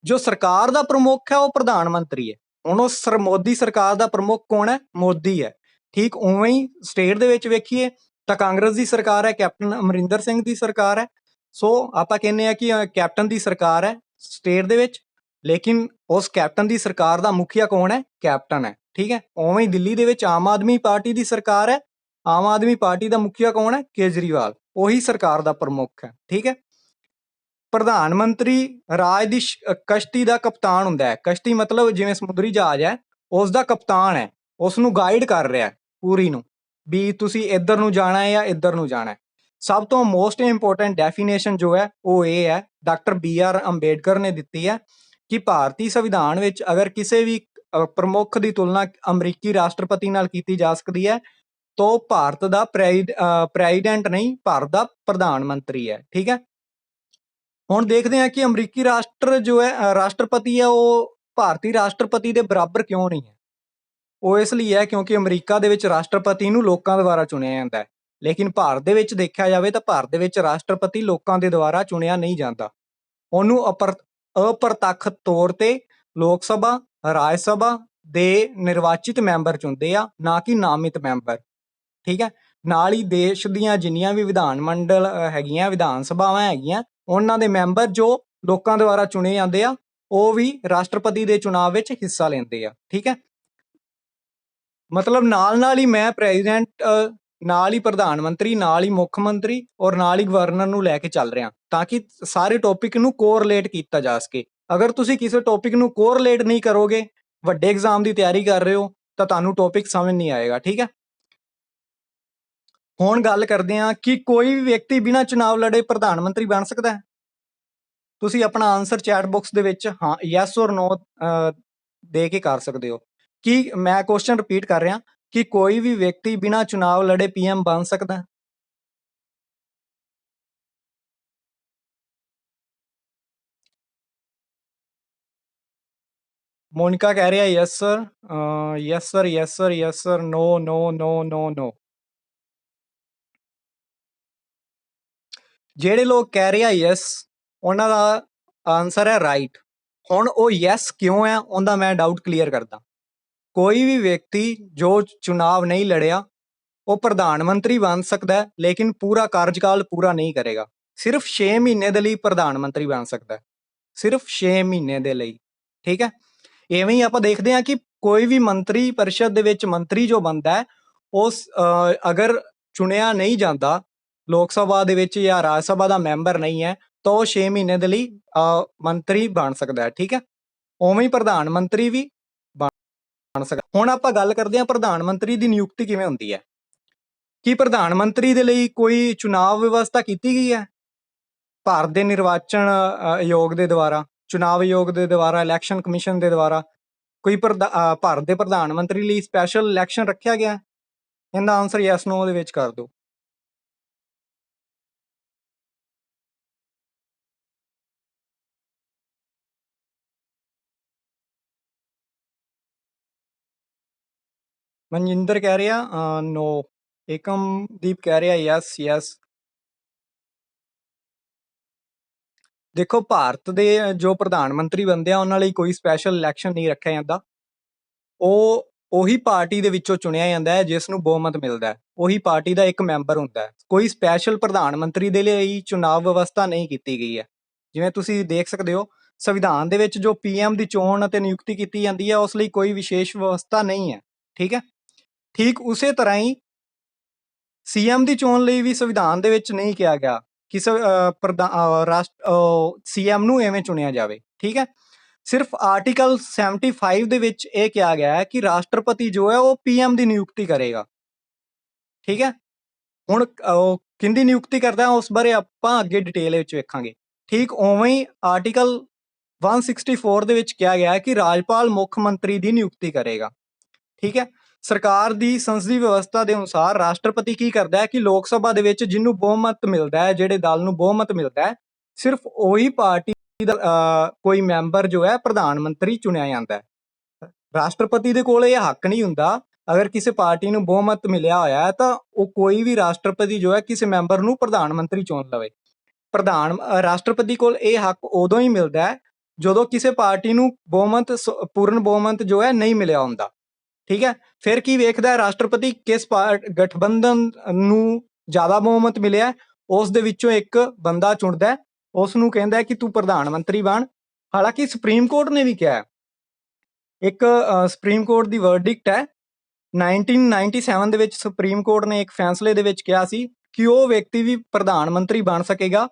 ਜੋ ਸਰਕਾਰ ਦਾ ਪ੍ਰਮੁੱਖ ਹੈ ਉਹ ਪ੍ਰਧਾਨ ਮੰਤਰੀ ਹੈ। ਹੁਣ ਉਹ ਮੋਦੀ ਸਰਕਾਰ ਦਾ ਪ੍ਰਮੁੱਖ ਕੌਣ ਹੈ? ਮੋਦੀ ਹੈ। ਠੀਕ ਉਵੇਂ ਹੀ ਸਟੇਟ ਦੇ ਵਿੱਚ ਵੇਖੀਏ ਤਾਂ ਕਾਂਗਰਸ ਦੀ ਸਰਕਾਰ ਹੈ, ਕੈਪਟਨ ਅਮਰਿੰਦਰ ਸਿੰਘ ਦੀ ਸਰਕਾਰ ਹੈ। ਸੋ ਆਪਾਂ ਕਹਿੰਦੇ ਆ ਕਿ ਕੈਪਟਨ ਦੀ ਸਰਕਾਰ ਹੈ ਸਟੇਟ ਦੇ ਵਿੱਚ, ਲੇਕਿਨ ਉਸ ਕੈਪਟਨ ਦੀ ਸਰਕਾਰ ਦਾ ਮੁਖੀਆ ਕੌਣ ਹੈ? ਕੈਪਟਨ ਹੈ। ਠੀਕ ਹੈ, ਉਵੇਂ ਹੀ ਦਿੱਲੀ ਦੇ ਵਿੱਚ ਆਮ ਆਦਮੀ ਪਾਰਟੀ ਦੀ ਸਰਕਾਰ ਹੈ। ਆਮ ਆਦਮੀ ਪਾਰਟੀ ਦਾ ਮੁਖੀਆ ਕੌਣ ਹੈ? ਕੇਜਰੀਵਾਲ, ਉਹੀ ਸਰਕਾਰ ਦਾ ਪ੍ਰਮੁੱਖ ਹੈ। ਠੀਕ ਹੈ, ਪ੍ਰਧਾਨ ਮੰਤਰੀ ਰਾਜ ਦੀ ਕਸ਼ਤੀ ਦਾ ਕਪਤਾਨ ਹੁੰਦਾ ਹੈ। ਕਸ਼ਤੀ ਮਤਲਬ ਜਿਵੇਂ ਸਮੁੰਦਰੀ ਜਹਾਜ਼ ਹੈ, ਉਸ ਦਾ ਕਪਤਾਨ ਹੈ, ਉਸ ਨੂੰ ਗਾਈਡ ਕਰ ਰਿਹਾ ਪੂਰੀ ਨੂੰ ਵੀ ਤੁਸੀਂ ਇੱਧਰ ਨੂੰ ਜਾਣਾ ਹੈ ਜਾਂ ਇੱਧਰ ਨੂੰ ਜਾਣਾ ਹੈ। ਸਭ ਤੋਂ ਮੋਸਟ ਇੰਪੋਰਟੈਂਟ ਡੈਫੀਨੇਸ਼ਨ ਜੋ ਹੈ ਉਹ ਇਹ ਹੈ, ਡਾਕਟਰ BR ਅੰਬੇਡਕਰ ਨੇ ਦਿੱਤੀ ਹੈ ਕਿ ਭਾਰਤੀ ਸੰਵਿਧਾਨ ਵਿੱਚ ਅਗਰ ਕਿਸੇ ਵੀ ਪ੍ਰਮੁੱਖ ਦੀ ਤੁਲਨਾ ਅਮਰੀਕੀ ਰਾਸ਼ਟਰਪਤੀ ਨਾਲ ਕੀਤੀ ਜਾ ਸਕਦੀ ਹੈ ਤਾਂ ਭਾਰਤ ਦਾ ਪ੍ਰੈਜ਼ੀਡੈਂਟ ਨਹੀਂ, ਭਾਰਤ ਦਾ ਪ੍ਰਧਾਨ ਮੰਤਰੀ ਹੈ। ਠੀਕ ਹੈ, ਹੁਣ ਦੇਖਦੇ ਹਾਂ ਕਿ ਅਮਰੀਕੀ ਰਾਸ਼ਟਰਪਤੀ ਹੈ ਉਹ ਭਾਰਤੀ ਰਾਸ਼ਟਰਪਤੀ ਦੇ ਬਰਾਬਰ ਕਿਉਂ ਨਹੀਂ ਹੈ। ਉਹ ਇਸ ਲਈ ਹੈ ਕਿਉਂਕਿ ਅਮਰੀਕਾ ਦੇ ਵਿੱਚ ਰਾਸ਼ਟਰਪਤੀ ਨੂੰ ਲੋਕਾਂ ਦੁਆਰਾ ਚੁਣਿਆ ਜਾਂਦਾ ਹੈ, ਲੇਕਿਨ ਭਾਰਤ ਦੇ ਵਿੱਚ ਦੇਖਿਆ ਜਾਵੇ ਤਾਂ ਭਾਰਤ ਦੇ ਵਿੱਚ ਰਾਸ਼ਟਰਪਤੀ ਲੋਕਾਂ ਦੇ ਦੁਆਰਾ ਚੁਣਿਆ ਨਹੀਂ ਜਾਂਦਾ। ਉਹਨੂੰ ਅਪਰਤੱਖ ਤੌਰ ਤੇ ਲੋਕ ਸਭਾ ਰਾਜ ਸਭਾ ਦੇ ਨਿਰਵਾਚਿਤ ਮੈਂਬਰ ਚੁਣਦੇ ਆ, ਨਾ ਕਿ ਨਾਮਿਤ ਮੈਂਬਰ। ਠੀਕ ਹੈ, ਨਾਲ ਹੀ ਦੇਸ਼ ਦੀਆਂ ਜਿੰਨੀਆਂ ਵੀ ਵਿਧਾਨ ਮੰਡਲ ਹੈਗੀਆਂ, ਵਿਧਾਨ ਸਭਾਵਾਂ ਹੈਗੀਆਂ, ਉਹਨਾਂ ਦੇ ਮੈਂਬਰ ਜੋ ਲੋਕਾਂ ਦੁਆਰਾ ਚੁਣੇ ਜਾਂਦੇ ਆ ਉਹ ਵੀ ਰਾਸ਼ਟਰਪਤੀ ਦੇ ਚੁਣਾਵ ਵਿੱਚ ਹਿੱਸਾ ਲੈਂਦੇ ਆ। ਠੀਕ ਹੈ, ਮਤਲਬ ਨਾਲ ਹੀ ਮੈਂ ਪ੍ਰੈਜ਼ੀਡੈਂਟ ਨਾਲ ਹੀ ਪ੍ਰਧਾਨ ਮੰਤਰੀ ਨਾਲ ਹੀ ਮੁੱਖ ਮੰਤਰੀ ਔਰ ਨਾਲ ਹੀ ਗਵਰਨਰ ਨੂੰ ਲੈ ਕੇ ਚੱਲ ਰਿਹਾ ਤਾਂ ਕਿ ਸਾਰੇ ਟੌਪਿਕ ਨੂੰ ਕੋਰਿਲੇਟ ਕੀਤਾ ਜਾ ਸਕੇ। ਅਗਰ ਤੁਸੀਂ ਕਿਸੇ ਟੌਪਿਕ ਨੂੰ ਕੋਰਿਲੇਟ ਨਹੀਂ ਕਰੋਗੇ, ਵੱਡੇ ਐਗਜ਼ਾਮ ਦੀ ਤਿਆਰੀ ਕਰ ਰਹੇ ਹੋ ਤਾਂ ਤੁਹਾਨੂੰ ਟੌਪਿਕ ਸਮਝ ਨਹੀਂ ਆਏਗਾ। ਠੀਕ ਹੈ, ਹੁਣ ਗੱਲ ਕਰਦੇ ਹਾਂ ਕਿ ਕੋਈ ਵੀ ਵਿਅਕਤੀ ਬਿਨਾਂ ਚੁਣਾਵ ਲੜੇ ਪ੍ਰਧਾਨ ਮੰਤਰੀ ਬਣ ਸਕਦਾ ਹੈ। ਤੁਸੀਂ ਆਪਣਾ ਆਨਸਰ ਚੈਟ ਬਾਕਸ ਦੇ ਵਿੱਚ ਹਾਂ ਯੈਸ ਔਰ ਨੋ ਦੇ ਕੇ ਕਰ ਸਕਦੇ ਹੋ। ਕਿ ਮੈਂ ਕੁਐਸਚਨ ਰਿਪੀਟ ਕਰ ਰਿਹਾ ਕਿ ਕੋਈ ਵੀ ਵਿਅਕਤੀ ਬਿਨਾਂ ਚੁਣਾਵ ਲੜੇ PM ਬਣ ਸਕਦਾ ਹੈ? ਮੋਨਿਕਾ ਕਹਿ ਰਿਹਾ yes sir, yes sir, yes sir, yes sir, no no no no no. ਜਿਹੜੇ ਲੋਕ ਕਹਿ ਰਹੇ ਆ ਯੈਸ ਉਹਨਾਂ ਦਾ ਆਨਸਰ ਹੈ ਰਾਈਟ। ਹੁਣ ਉਹ ਯੈਸ ਕਿਉਂ ਹੈ ਉਹਦਾ ਮੈਂ ਡਾਊਟ ਕਲੀਅਰ ਕਰਦਾ। ਕੋਈ ਵੀ ਵਿਅਕਤੀ ਜੋ ਚੁਣਾਵ ਨਹੀਂ ਲੜਿਆ ਉਹ ਪ੍ਰਧਾਨ ਮੰਤਰੀ ਬਣ ਸਕਦਾ ਹੈ, ਲੇਕਿਨ ਪੂਰਾ ਕਾਰਜਕਾਲ ਪੂਰਾ ਨਹੀਂ ਕਰੇਗਾ। ਸਿਰਫ 6 ਮਹੀਨੇ ਦੇ ਲਈ ਪ੍ਰਧਾਨ ਮੰਤਰੀ ਬਣ ਸਕਦਾ ਹੈ, ਸਿਰਫ 6 ਮਹੀਨੇ ਦੇ ਲਈ। ਠੀਕ ਹੈ, ਇਵੇਂ ਹੀ ਆਪਾਂ ਦੇਖਦੇ ਹਾਂ ਕਿ ਕੋਈ ਵੀ ਮੰਤਰੀ ਪਰਿਸ਼ਦ ਦੇ ਵਿੱਚ ਮੰਤਰੀ ਜੋ ਬਣਦਾ ਹੈ ਉਸ ਅਗਰ ਚੁਣਿਆ ਨਹੀਂ ਜਾਂਦਾ ਲੋਕ ਸਭਾ ਦੇ ਵਿੱਚ ਜਾਂ ਰਾਜ ਸਭਾ ਦਾ ਮੈਂਬਰ ਨਹੀਂ ਹੈ ਤਾਂ ਉਹ 6 ਮਹੀਨੇ ਦੇ ਲਈ ਮੰਤਰੀ ਬਣ ਸਕਦਾ ਹੈ। ਠੀਕ ਹੈ, ਉਵੇਂ ਹੀ ਪ੍ਰਧਾਨ ਮੰਤਰੀ ਵੀ ਬਣ ਸਕਦਾ। ਹੁਣ ਆਪਾਂ ਗੱਲ ਕਰਦੇ ਹਾਂ ਪ੍ਰਧਾਨ ਮੰਤਰੀ ਦੀ ਨਿਯੁਕਤੀ ਕਿਵੇਂ ਹੁੰਦੀ ਹੈ। ਕੀ ਪ੍ਰਧਾਨ ਮੰਤਰੀ ਦੇ ਲਈ ਕੋਈ ਚੁਣਾਵ ਵਿਵਸਥਾ ਕੀਤੀ ਗਈ ਹੈ? ਭਾਰਤ ਦੇ ਨਿਰਵਾਚਨ ਆਯੋਗ ਦੇ ਦੁਆਰਾ, ਚੁਣਾਵ ਆਯੋਗ ਦੇ ਦੁਆਰਾ, ਇਲੈਕਸ਼ਨ ਕਮਿਸ਼ਨ ਦੇ ਦੁਆਰਾ ਕੋਈ ਭਾਰਤ ਦੇ ਪ੍ਰਧਾਨ ਮੰਤਰੀ ਲਈ ਸਪੈਸ਼ਲ ਇਲੈਕਸ਼ਨ ਰੱਖਿਆ ਗਿਆ? ਇਹਦਾ ਆਨਸਰ ਯੈਸ ਨੋ ਦੇ ਵਿੱਚ ਕਰ ਦਿਓ। ਮਨਜਿੰਦਰ ਕਹਿ ਰਿਹਾ ਨੋ, ਏਕਮਦੀਪ ਕਹਿ ਰਿਹਾ ਯੈਸ ਯੈਸ। ਦੇਖੋ, ਭਾਰਤ ਦੇ ਜੋ ਪ੍ਰਧਾਨ ਮੰਤਰੀ ਬਣਦੇ ਆ ਉਹਨਾਂ ਲਈ ਕੋਈ ਸਪੈਸ਼ਲ ਇਲੈਕਸ਼ਨ ਨਹੀਂ ਰੱਖਿਆ ਜਾਂਦਾ। ਉਹ ਉਹੀ ਪਾਰਟੀ ਦੇ ਵਿੱਚੋਂ ਚੁਣਿਆ ਜਾਂਦਾ ਹੈ ਜਿਸ ਨੂੰ ਬਹੁਮਤ ਮਿਲਦਾ ਹੈ, ਉਹੀ ਪਾਰਟੀ ਦਾ ਇੱਕ ਮੈਂਬਰ ਹੁੰਦਾ ਹੈ। ਕੋਈ ਸਪੈਸ਼ਲ ਪ੍ਰਧਾਨ ਮੰਤਰੀ ਦੇ ਲਈ ਚੁਣਾਵ ਵਿਵਸਥਾ ਨਹੀਂ ਕੀਤੀ ਗਈ ਹੈ। ਜਿਵੇਂ ਤੁਸੀਂ ਦੇਖ ਸਕਦੇ ਹੋ, ਸੰਵਿਧਾਨ ਦੇ ਵਿੱਚ ਜੋ ਪੀਐਮ ਦੀ ਚੋਣ ਅਤੇ ਨਿਯੁਕਤੀ ਕੀਤੀ ਜਾਂਦੀ ਹੈ ਉਸ ਲਈ ਕੋਈ ਵਿਸ਼ੇਸ਼ ਵਿਵਸਥਾ ਨਹੀਂ ਹੈ। ਠੀਕ ਹੈ, ਠੀਕ ਉਸੇ ਤਰ੍ਹਾਂ ਹੀ ਸੀਐਮ ਦੀ ਚੋਣ ਲਈ ਵੀ ਸੰਵਿਧਾਨ ਦੇ ਵਿੱਚ ਨਹੀਂ ਕਿਹਾ ਗਿਆ ਕਿ ਸੀਐਮ ਨੂੰ ਐਵੇਂ ਚੁਣਿਆ ਜਾਵੇ। ਠੀਕ ਹੈ, ਸਿਰਫ ਆਰਟੀਕਲ 75 ਦੇ ਵਿੱਚ ਇਹ ਕਿਹਾ ਗਿਆ ਹੈ ਕਿ ਰਾਸ਼ਟਰਪਤੀ ਜੋ ਹੈ ਉਹ ਪੀਐਮ ਦੀ ਨਿਯੁਕਤੀ ਕਰੇਗਾ। ਠੀਕ ਹੈ, ਹੁਣ ਉਹ ਕਿੰਦੀ ਨਿਯੁਕਤੀ ਕਰਦਾ ਉਸ ਬਾਰੇ ਆਪਾਂ ਅੱਗੇ ਡਿਟੇਲ ਵਿੱਚ ਵੇਖਾਂਗੇ। ਠੀਕ ਉਵੇਂ ਹੀ ਆਰਟੀਕਲ 164 ਦੇ ਵਿੱਚ ਕਿਹਾ ਗਿਆ ਹੈ ਕਿ ਰਾਜਪਾਲ ਮੁੱਖ ਮੰਤਰੀ ਦੀ ਨਿਯੁਕਤੀ ਕਰੇਗਾ। ਠੀਕ ਹੈ, ਸਰਕਾਰ ਦੀ ਸੰਸਦੀ ਵਿਵਸਥਾ ਦੇ ਅਨੁਸਾਰ ਰਾਸ਼ਟਰਪਤੀ ਕੀ ਕਰਦਾ ਹੈ ਕਿ ਲੋਕ ਸਭਾ ਦੇ ਵਿੱਚ ਜਿਹਨੂੰ ਬਹੁਮਤ ਮਿਲਦਾ ਹੈ, ਜਿਹੜੇ ਦਲ ਨੂੰ ਬਹੁਮਤ ਮਿਲਦਾ ਹੈ, ਸਿਰਫ ਉਹੀ ਪਾਰਟੀ ਦਾ ਕੋਈ ਮੈਂਬਰ ਜੋ ਹੈ ਪ੍ਰਧਾਨ ਮੰਤਰੀ ਚੁਣਿਆ ਜਾਂਦਾ ਹੈ। ਰਾਸ਼ਟਰਪਤੀ ਦੇ ਕੋਲ ਇਹ ਹੱਕ ਨਹੀਂ ਹੁੰਦਾ, ਅਗਰ ਕਿਸੇ ਪਾਰਟੀ ਨੂੰ ਬਹੁਮਤ ਮਿਲਿਆ ਹੋਇਆ ਹੈ ਤਾਂ ਉਹ ਕੋਈ ਵੀ ਰਾਸ਼ਟਰਪਤੀ ਜੋ ਹੈ ਕਿਸੇ ਮੈਂਬਰ ਨੂੰ ਪ੍ਰਧਾਨ ਮੰਤਰੀ ਚੁਣ ਲਵੇ। ਰਾਸ਼ਟਰਪਤੀ ਕੋਲ ਇਹ ਹੱਕ ਉਦੋਂ ਹੀ ਮਿਲਦਾ ਹੈ ਜਦੋਂ ਕਿਸੇ ਪਾਰਟੀ ਨੂੰ ਪੂਰਨ ਬਹੁਮਤ ਜੋ ਹੈ ਨਹੀਂ ਮਿਲਿਆ ਹੁੰਦਾ। ਠੀਕ ਹੈ, ਫਿਰ ਕੀ ਵੇਖਦਾ ਹੈ ਰਾਸ਼ਟਰਪਤੀ ਕਿਸ ਗਠਬੰਧਨ ਨੂੰ ਜ਼ਿਆਦਾ ਬਹੁਮਤ ਮਿਲਿਆ, ਉਸ ਦੇ ਵਿੱਚੋਂ ਇੱਕ ਬੰਦਾ ਚੁਣਦਾ ਹੈ, ਉਸ ਨੂੰ ਕਹਿੰਦਾ ਹੈ ਕਿ ਤੂੰ ਪ੍ਰਧਾਨ ਮੰਤਰੀ ਬਣ। ਹਾਲਾਂਕਿ ਸੁਪਰੀਮ ਕੋਰਟ ਨੇ ਵੀ ਕਿਹਾ, ਇੱਕ ਸੁਪਰੀਮ ਕੋਰਟ ਦੀ ਵਰਡਿਕਟ ਹੈ 1997 ਦੇ ਵਿੱਚ ਸੁਪਰੀਮ ਕੋਰਟ ਨੇ ਇੱਕ ਫੈਸਲੇ ਦੇ ਵਿੱਚ ਕਿਹਾ ਸੀ ਕਿ ਉਹ ਵਿਅਕਤੀ ਵੀ ਪ੍ਰਧਾਨ ਮੰਤਰੀ ਬਣ ਸਕੇਗਾ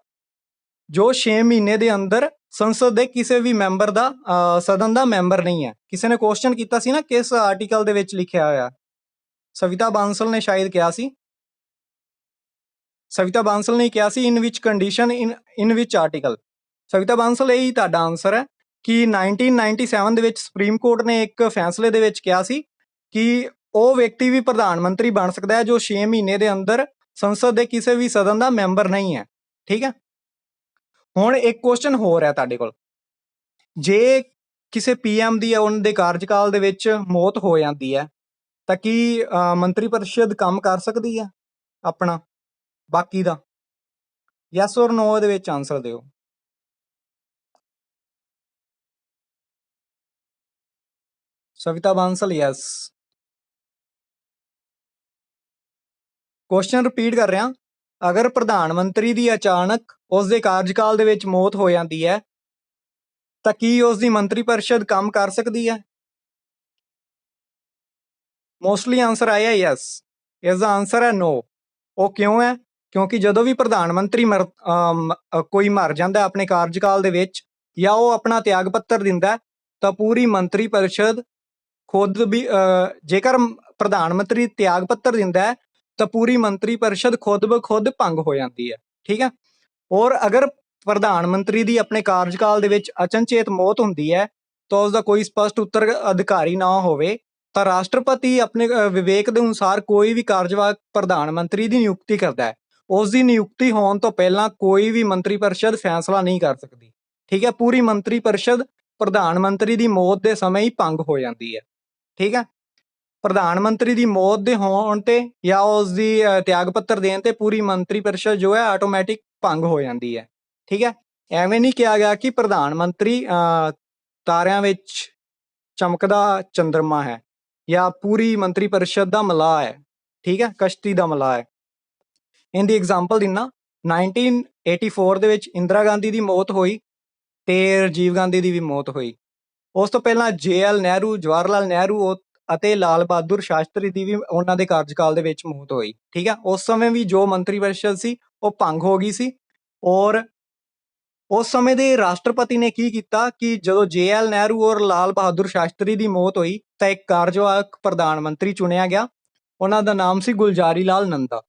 ਜੋ 6 ਮਹੀਨੇ ਦੇ ਅੰਦਰ ਸੰਸਦ ਦੇ ਕਿਸੇ ਵੀ ਮੈਂਬਰ ਦਾ ਸਦਨ ਦਾ ਮੈਂਬਰ ਨਹੀਂ ਹੈ। ਕਿਸੇ ਨੇ ਕੁਐਸਚਨ ਕੀਤਾ ਸੀ ਨਾ ਕਿਸ ਆਰਟੀਕਲ ਦੇ ਵਿੱਚ ਲਿਖਿਆ ਹੋਇਆ, ਸਵਿਤਾ ਬਾਂਸਲ ਨੇ ਸ਼ਾਇਦ ਕਿਹਾ ਸੀ, ਸਵਿਤਾ ਬਾਂਸਲ ਨੇ ਕਿਹਾ ਸੀ ਇਨ ਵਿਚ ਕੰਡੀਸ਼ਨ ਇਨ ਵਿਚ ਆਰਟੀਕਲ। ਸਵਿਤਾ ਬਾਂਸਲ ਇਹੀ ਤੁਹਾਡਾ ਆਨਸਰ ਹੈ ਕਿ 1997 ਦੇ ਵਿੱਚ ਸੁਪਰੀਮ ਕੋਰਟ ਨੇ ਇੱਕ ਫੈਸਲੇ ਦੇ ਵਿੱਚ ਕਿਹਾ ਸੀ ਕਿ ਉਹ ਵਿਅਕਤੀ ਵੀ ਪ੍ਰਧਾਨ ਮੰਤਰੀ ਬਣ ਸਕਦਾ ਹੈ ਜੋ 6 ਮਹੀਨੇ ਦੇ ਅੰਦਰ ਸੰਸਦ ਦੇ ਕਿਸੇ ਵੀ ਸਦਨ ਦਾ ਮੈਂਬਰ ਨਹੀਂ ਹੈ। ਠੀਕ ਹੈ, ਹੁਣ ਇੱਕ ਕੁਐਸਚਨ ਹੋਰ ਹੈ ਤੁਹਾਡੇ ਕੋਲ, ਜੇ ਕਿਸੇ ਪੀਐਮ ਦੀ ਉਹਨਾਂ ਦੇ ਕਾਰਜਕਾਲ ਦੇ ਵਿੱਚ ਮੌਤ ਹੋ ਜਾਂਦੀ ਹੈ ਤਾਂ ਕੀ ਮੰਤਰੀ ਪਰਿਸ਼ਦ ਕੰਮ ਕਰ ਸਕਦੀ ਹੈ ਆਪਣਾ ਬਾਕੀ ਦਾ? ਯੈਸ ਔਰ ਨੋ ਦੇ ਵਿੱਚ ਆਨਸਰ ਦਿਓ। Savita Bansal yes. Question repeat ਕਰ ਰਿਹਾ, ਅਗਰ ਪ੍ਰਧਾਨ ਮੰਤਰੀ ਦੀ ਅਚਾਨਕ ਉਸ ਦੇ ਕਾਰਜਕਾਲ ਦੇ ਵਿੱਚ ਮੌਤ ਹੋ ਜਾਂਦੀ ਹੈ ਤਾਂ ਕੀ ਉਸ ਦੀ ਮੰਤਰੀ ਪਰਿਸ਼ਦ ਕੰਮ ਕਰ ਸਕਦੀ ਹੈ? ਮੋਸਟਲੀ ਆਨਸਰ ਆਇਆ ਯੈਸ। ਇਸ ਦਾ ਆਨਸਰ ਹੈ ਨੋ। ਉਹ ਕਿਉਂ ਹੈ? ਕਿਉਂਕਿ ਜਦੋਂ ਵੀ ਪ੍ਰਧਾਨ ਮੰਤਰੀ ਕੋਈ ਮਰ ਜਾਂਦਾ ਆਪਣੇ ਕਾਰਜਕਾਲ ਦੇ ਵਿੱਚ ਜਾਂ ਉਹ ਆਪਣਾ ਤਿਆਗ ਪੱਤਰ ਦਿੰਦਾ ਤਾਂ ਪੂਰੀ ਮੰਤਰੀ ਪਰਿਸ਼ਦ ਖੁਦ ਵੀ ਜੇਕਰ ਪ੍ਰਧਾਨ ਮੰਤਰੀ ਤਿਆਗ ਪੱਤਰ ਦਿੰਦਾ ਹੈ ਤਾਂ ਪੂਰੀ ਮੰਤਰੀ ਪਰਿਸ਼ਦ ਖੁਦ ਬ ਖੁਦ ਭੰਗ ਹੋ ਜਾਂਦੀ ਹੈ। ਠੀਕ ਹੈ, ਔਰ ਅਗਰ ਪ੍ਰਧਾਨ ਮੰਤਰੀ ਦੀ ਆਪਣੇ ਕਾਰਜਕਾਲ ਦੇ ਵਿੱਚ ਅਚਨਚੇਤ ਮੌਤ ਹੁੰਦੀ ਹੈ ਤਾਂ ਉਸ ਦਾ ਕੋਈ ਸਪਸ਼ਟ ਉੱਤਰ ਅਧਿਕਾਰੀ ਨਾ ਹੋਵੇ ਤਾਂ ਰਾਸ਼ਟਰਪਤੀ ਆਪਣੇ ਵਿਵੇਕ ਦੇ ਅਨੁਸਾਰ ਕੋਈ ਵੀ ਕਾਰਜਵਾਹਕ ਪ੍ਰਧਾਨ ਮੰਤਰੀ ਦੀ ਨਿਯੁਕਤੀ ਕਰਦਾ ਹੈ। ਉਸ ਦੀ ਨਿਯੁਕਤੀ ਹੋਣ ਤੋਂ ਪਹਿਲਾਂ ਕੋਈ ਵੀ ਮੰਤਰੀ ਪਰਿਸ਼ਦ ਫੈਸਲਾ ਨਹੀਂ ਕਰ ਸਕਦੀ। ਠੀਕ ਹੈ, ਪੂਰੀ ਮੰਤਰੀ ਪਰਿਸ਼ਦ ਪ੍ਰਧਾਨ ਮੰਤਰੀ ਦੀ ਮੌਤ ਦੇ ਸਮੇਂ ਹੀ ਭੰਗ ਹੋ ਜਾਂਦੀ ਹੈ। ਠੀਕ ਹੈ, ਪ੍ਰਧਾਨ ਮੰਤਰੀ ਦੀ ਮੌਤ ਦੇ ਹੋਣ ਤੇ ਜਾਂ ਉਸ ਦੀ ਤਿਆਗ ਪੱਤਰ ਦੇਣ ਤੇ ਪੂਰੀ ਮੰਤਰੀ ਪਰਿਸ਼ਦ ਜੋ ਹੈ ਆਟੋਮੈਟਿਕ ਭੰਗ ਹੋ ਜਾਂਦੀ ਹੈ। ਠੀਕ ਹੈ, ਐਵੇਂ ਨਹੀਂ ਕਿਹਾ ਗਿਆ ਕਿ ਪ੍ਰਧਾਨ ਮੰਤਰੀ ਤਾਰਿਆਂ ਵਿੱਚ ਚਮਕਦਾ ਚੰਦਰਮਾ ਹੈ ਜਾਂ ਪੂਰੀ ਮੰਤਰੀ ਪਰਿਸ਼ਦ ਦਾ ਮਲਾਹ ਹੈ। ਠੀਕ ਹੈ, ਕਸ਼ਤੀ ਦਾ ਮਲਾਹ ਹੈ। ਇਹਦੀ ਐਗਜ਼ਾਮਪਲ ਦਿੰਨਾ, 1984 ਦੇ ਵਿੱਚ ਇੰਦਰਾ ਗਾਂਧੀ ਦੀ ਮੌਤ ਹੋਈ ਤੇ ਰਾਜੀਵ ਗਾਂਧੀ ਦੀ ਵੀ ਮੌਤ ਹੋਈ। ਉਸ ਤੋਂ ਪਹਿਲਾਂ JL ਨਹਿਰੂ, ਜਵਾਹਰ ਲਾਲ ਨਹਿਰੂ ਅਤੇ ਲਾਲ ਬਹਾਦੁਰ ਸ਼ਾਸਤਰੀ ਦੀ ਵੀ ਉਹਨਾਂ ਦੇ ਕਾਰਜਕਾਲ ਦੇ ਵਿੱਚ ਮੌਤ ਹੋਈ। ਠੀਕ ਹੈ, ਉਸ ਸਮੇਂ ਵੀ ਜੋ ਮੰਤਰੀ ਪਰਿਸ਼ਦ ਸੀ ਉਹ ਭੰਗ ਹੋ ਗਈ ਸੀ। ਔਰ ਉਸ ਸਮੇਂ ਦੇ ਰਾਸ਼ਟਰਪਤੀ ਨੇ ਕੀ ਕੀਤਾ ਕਿ ਜਦੋਂ JL ਨਹਿਰੂ ਔਰ ਲਾਲ ਬਹਾਦੁਰ ਸ਼ਾਸਤਰੀ ਦੀ ਮੌਤ ਹੋਈ ਤਾਂ ਇੱਕ ਕਾਰਜਵਾਹਕ ਪ੍ਰਧਾਨ ਮੰਤਰੀ ਚੁਣਿਆ ਗਿਆ, ਉਹਨਾਂ ਦਾ ਨਾਮ ਸੀ ਗੁਲਜ਼ਾਰੀ ਲਾਲ ਨੰਦਾ।